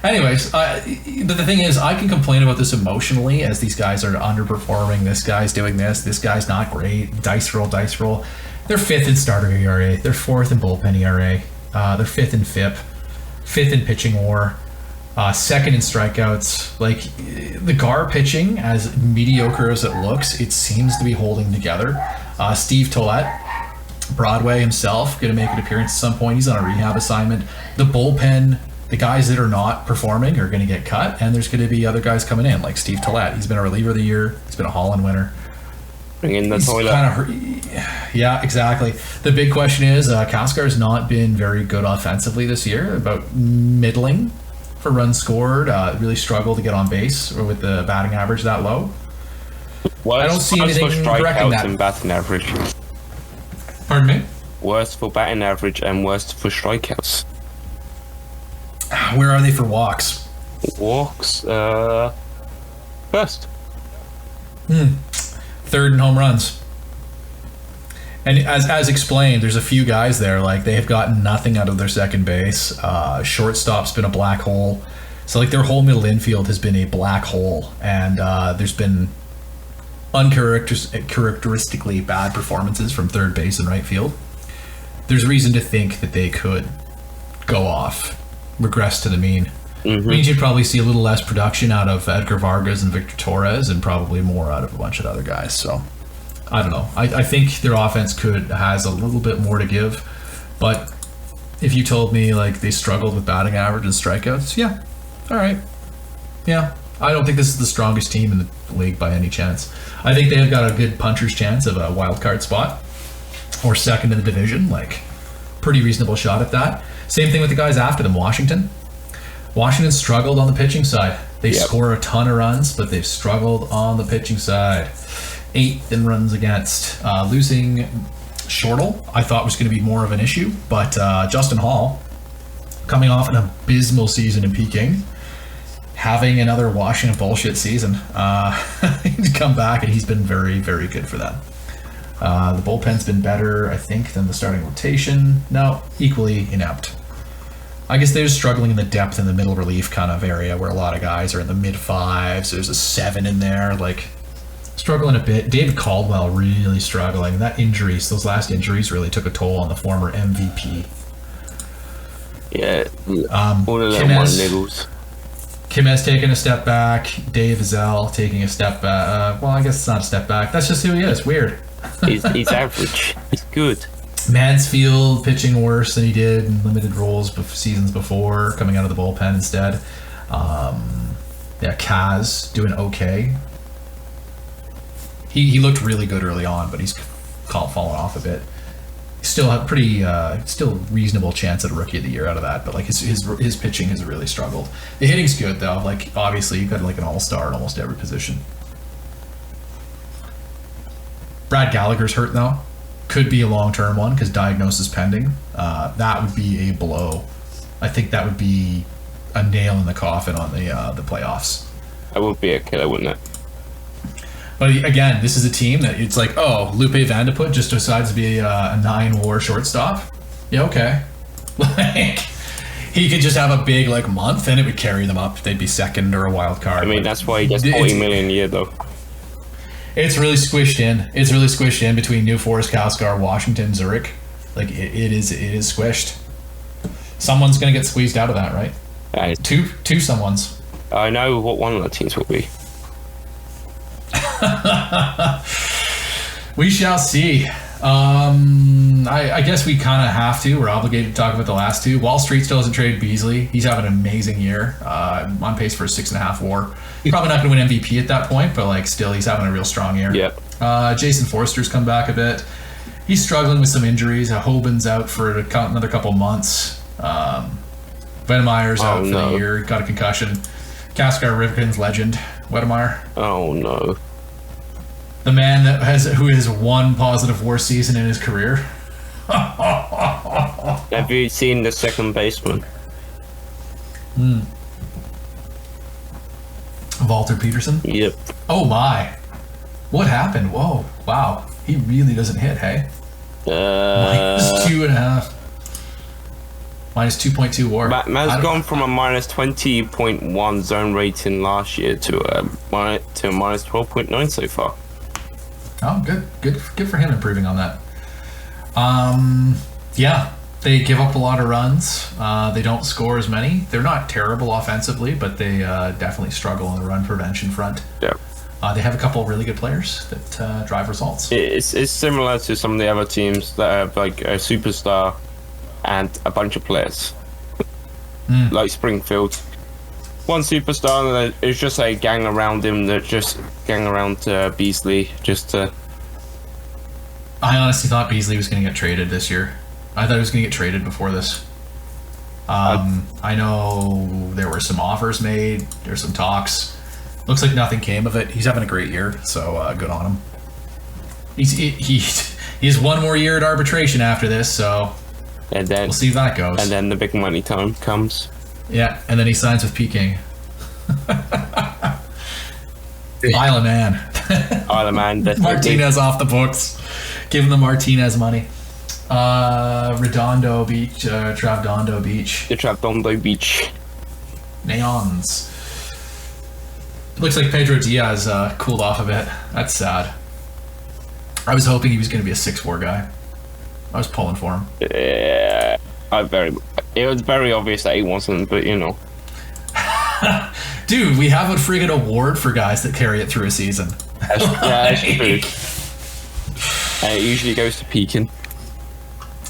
Anyways, the thing is, I can complain about this emotionally as these guys are underperforming. This guy's doing this guy's not great. Dice roll. They're 5th in starter ERA. They're 4th in bullpen ERA. They're 5th in FIP. 5th in pitching WAR. 2nd in strikeouts. Like, the GAR pitching, as mediocre as it looks, it seems to be holding together. Steve Tollett, Broadway himself, going to make an appearance at some point. He's on a rehab assignment. The bullpen, the guys that are not performing are going to get cut, and there's going to be other guys coming in, like Steve Tollett. He's been a reliever of the year. He's been a Holland winner. Bring in the toilet. Yeah, exactly. The big question is, Castlegar's not been very good offensively this year, about middling for runs scored. Really struggled to get on base or with the batting average that low. I don't see anything correcting that. And batting average. Pardon me? Worst for batting average and worst for strikeouts. Where are they for walks? Walks, first. 3rd in home runs. And as explained, there's a few guys there, like, they have gotten nothing out of their second base. Shortstop's been a black hole. So, like, their whole middle infield has been a black hole. And there's been uncharacteristically bad performances from third base and right field. There's reason to think that they could go off, regress to the mean. Means you'd probably see a little less production out of Edgar Vargas and Victor Torres, and probably more out of a bunch of other guys. So I don't know. I think their offense has a little bit more to give, but if you told me like they struggled with batting average and strikeouts, yeah, all right, yeah. I don't think this is the strongest team in the league by any chance. I think they've got a good puncher's chance of a wild card spot or 2nd in the division, like pretty reasonable shot at that. Same thing with the guys after them. Washington struggled on the pitching side. They score a ton of runs, but they've struggled on the pitching side. 8th in runs against. Losing Shortle, I thought was going to be more of an issue, but Justin Hall, coming off an abysmal season in Peking, having another Washington bullshit season. He's come back and he's been very, very good for them. The bullpen's been better, I think, than the starting rotation. No, equally inept. I guess they're struggling in the depth in the middle relief kind of area where a lot of guys are in the mid 5s. There's a 7 in there, like struggling a bit. David Caldwell really struggling. Those last injuries really took a toll on the former MVP. Yeah, all of them are niggles. Kim has taken a step back. Dave Zell taking a step back. Well, I guess it's not a step back. That's just who he is. Weird. He's average. He's good. Mansfield pitching worse than he did in limited roles seasons before, coming out of the bullpen instead. Kaz doing okay. He looked really good early on, but he's fallen off a bit. Still have still reasonable chance at a rookie of the year out of that, but like his pitching has really struggled. The hitting's good though. Like obviously you've got like an all-star in almost every position. Brad Gallagher's hurt though. Could be a long-term one because diagnosis pending. That would be a blow. I think that would be a nail in the coffin on the playoffs. That would be a killer, wouldn't it? But again, this is a team that it's like, oh, Lupe Vandeput just decides to be a 9-WAR shortstop. Yeah, okay. Like, he could just have a big like month and it would carry them up. They'd be 2nd or a wild card. I mean, that's why he gets 40 million a year, though. It's really squished in. It's really squished in between New Forest, Castlegar, Washington, Zurich. Like it is squished. Someone's gonna get squeezed out of that, right? Two someone's. I know what one of the teams will be. We shall see. I guess we kind of have to. We're obligated to talk about the last two. Wall Street still hasn't traded Beasley. He's having an amazing year. On pace for a 6.5 WAR. Probably not going to win MVP at that point, but like still, he's having a real strong year. Yep. Jason Forster's come back a bit. He's struggling with some injuries. Hoban's out for another couple months. Wedemayer's out for the year. Got a concussion. Castlegar Rivkin's legend. Wedemeyer. Oh no. The man who has one positive war season in his career. Have you seen the second baseman? Walter Peterson? Yep. Oh my. What happened? Whoa. Wow. He really doesn't hit, hey? Minus 2.5. Minus 2.2 war. Man's gone from a minus 20.1 zone rating last year to a minus 12.9 so far. Oh, good for him improving on that. Yeah, they give up a lot of runs. They don't score as many. They're not terrible offensively, but they definitely struggle on the run prevention front. Yeah. They have a couple of really good players that drive results. It's similar to some of the other teams that have like a superstar and a bunch of players. Like Springfield. One superstar, and then it's just a gang around him that just gang around Beasley just to... I honestly thought Beasley was going to get traded this year. I thought he was going to get traded before this. I know there were some offers made. There's some talks. Looks like nothing came of it. He's having a great year, so good on him. He has one more year at arbitration after this, so and then, we'll see if that goes. And then the big money time comes. Yeah, and then he signs with Peking. Island man. Island man. Martinez off the books. Give him the Martinez money. Redondo Beach, Travdondo Beach. The Travdondo Beach. Nayeons. Looks like Pedro Diaz cooled off a bit. That's sad. I was hoping he was going to be a 6'4" guy. I was pulling for him. Yeah, it was very obvious that he wasn't, but you know. Dude, we have a friggin' award for guys that carry it through a season. That's true. It usually goes to Peking.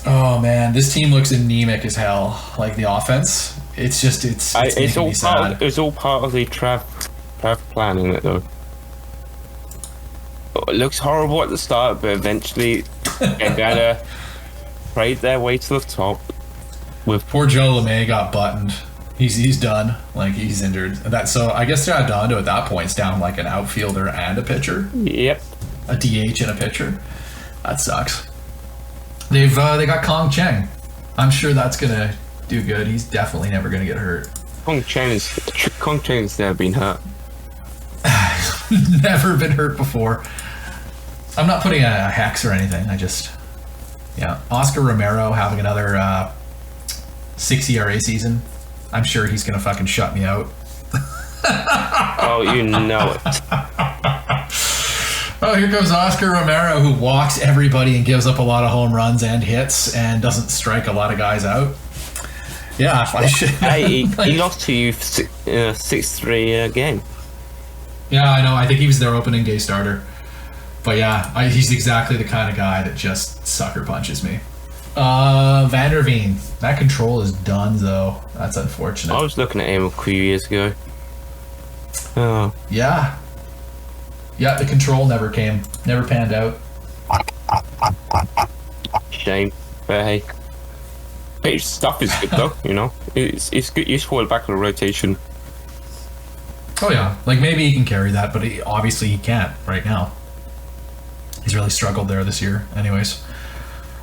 Oh man, this team looks anemic as hell. Like the offense, it's all sad. It's all part of the Trav plan, isn't it? Though it looks horrible at the start, but eventually they're gonna trade their way to the top. With poor Joe LeMay got buttoned. He's done. Like he's injured. So I guess Redondo at that point is down like an outfielder and a pitcher. Yep. A DH and a pitcher. That sucks. They got Kong Cheng. I'm sure that's gonna do good. He's definitely never gonna get hurt. Kong Cheng's never been hurt. Never been hurt before. I'm not putting a hex or anything. Oscar Romero having another 6 ERA season. I'm sure he's gonna fucking shut me out. Oh, you know it. Oh, here comes Oscar Romero, who walks everybody and gives up a lot of home runs and hits and doesn't strike a lot of guys out. Yeah, if I should. He lost to you 6-3 game. Yeah, I know. I think he was their opening day starter. But yeah, he's exactly the kind of guy that just sucker punches me. Vanderveen. That control is done, though. That's unfortunate. I was looking at him a few years ago. Oh. Yeah. Yeah, the control never panned out. Shame. But hey. His stuff is good, though, you know. It's good, useful at the back of the rotation. Oh, yeah. Like, maybe he can carry that, but obviously he can't right now. He's really struggled there this year. Anyways.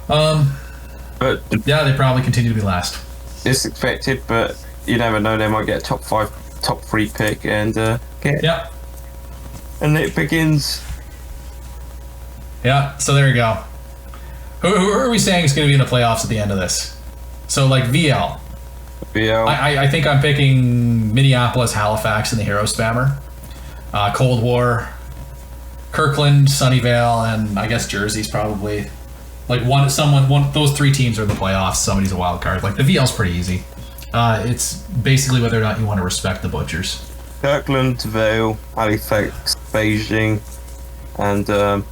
But yeah, they probably continue to be last. It's expected, but you never know. They might get a top 3 pick and get... Yeah. And it begins. Yeah, so there you go. Who are we saying is going to be in the playoffs at the end of this? So, like, VL. I think I'm picking Minneapolis, Halifax, and the Hero Spammer. Cold War, Kirkland, Sunnyvale, and I guess Jersey's probably... Like, those 3 teams are in the playoffs. Somebody's a wild card. Like, the VL's pretty easy. It's basically whether or not you want to respect the Butchers. Kirkland, Vale, Halifax, Beijing, and the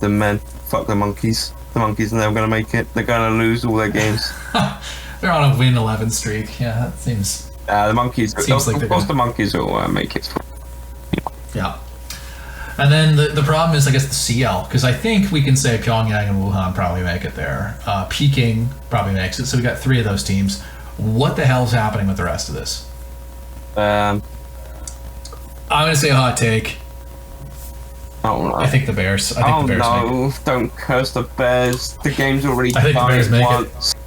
men. Fuck the Monkees. The Monkees are never going to make it. They're going to lose all their games. They're on a win 11 streak. Yeah, that seems... the Monkees... Seems like of course the Monkees will make it. Yeah. And then the problem is, I guess, the CL, because I think we can say Pyongyang and Wuhan probably make it there. Peking probably makes it. So we got 3 of those teams. What the hell's happening with the rest of this? I'm going to say a hot take. Oh no. I think the Bears. I think the Bears no! make it. Don't curse the Bears. The game's already I think the Bears done make once. it.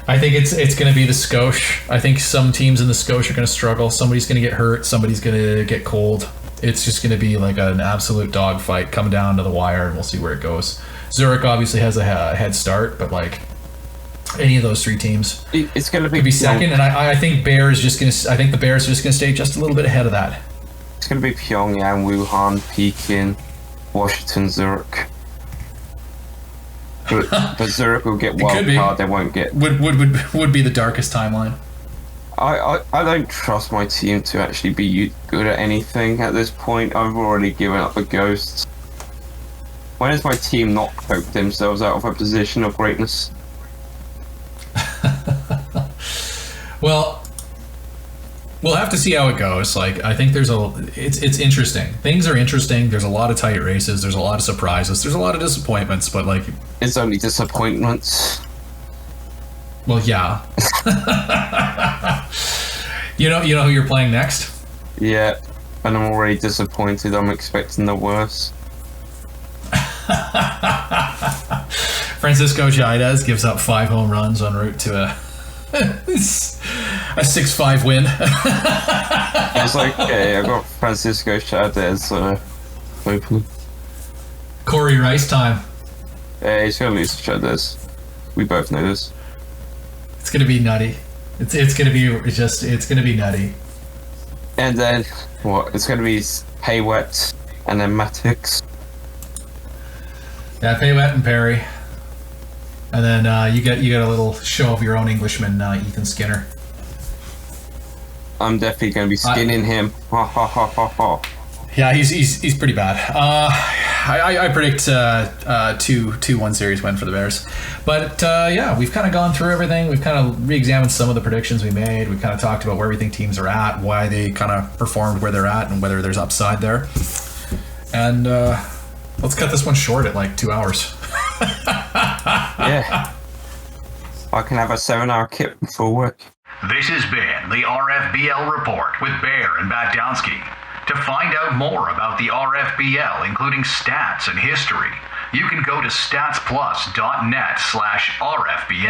I think it's going to be the Scotia. I think some teams in the Scotia are going to struggle. Somebody's going to get hurt. Somebody's going to get cold. It's just going to be like an absolute dogfight, come down to the wire, and we'll see where it goes. Zurich obviously has a head start, but like any of those three teams, It's going to could be second. And I think Bears just going to. I think the Bears are just going to stay just a little bit ahead of that. It's going to be Pyongyang, Wuhan, Peking, Washington, Zurich. But Zurich will get wild card. They won't get. Would be the darkest timeline. I don't trust my team to actually be good at anything at this point. I've already given up the ghosts. When has my team not coped themselves out of a position of greatness? Well, we'll have to see how it goes. Like, I think it's interesting. Things are interesting. There's a lot of tight races. There's a lot of surprises. There's a lot of disappointments. But like, it's only disappointments. Well, yeah. You know who you're playing next? Yeah, and I'm already disappointed. I'm expecting the worst. Francisco Chaidez gives up 5 home runs en route to a 6-5 win. It's like, okay, I got Francisco Chaidez open. Corey Rice time. Yeah, he's gonna lose to Chaidez. We both know this. It's gonna be nutty. It's gonna be nutty. And then what? It's gonna be Paywet and then Matix. Yeah, Paywet and Perry. And then you get a little show of your own Englishman, Ethan Skinner. I'm definitely going to be skinning him. Ha ha ha ha ha. Yeah, he's pretty bad. I predict 2-1 series win for the Bears. But yeah, we've kind of gone through everything. We've kind of re-examined some of the predictions we made. We've kind of talked about where we think teams are at, why they kind of performed where they're at, and whether there's upside there. And let's cut this one short at like 2 hours. Yeah. I can have a 7-hour kip before work. This has been the RFBL Report with Bear and Batdowski. To find out more about the RFBL, including stats and history, you can go to statsplus.net/RFBL.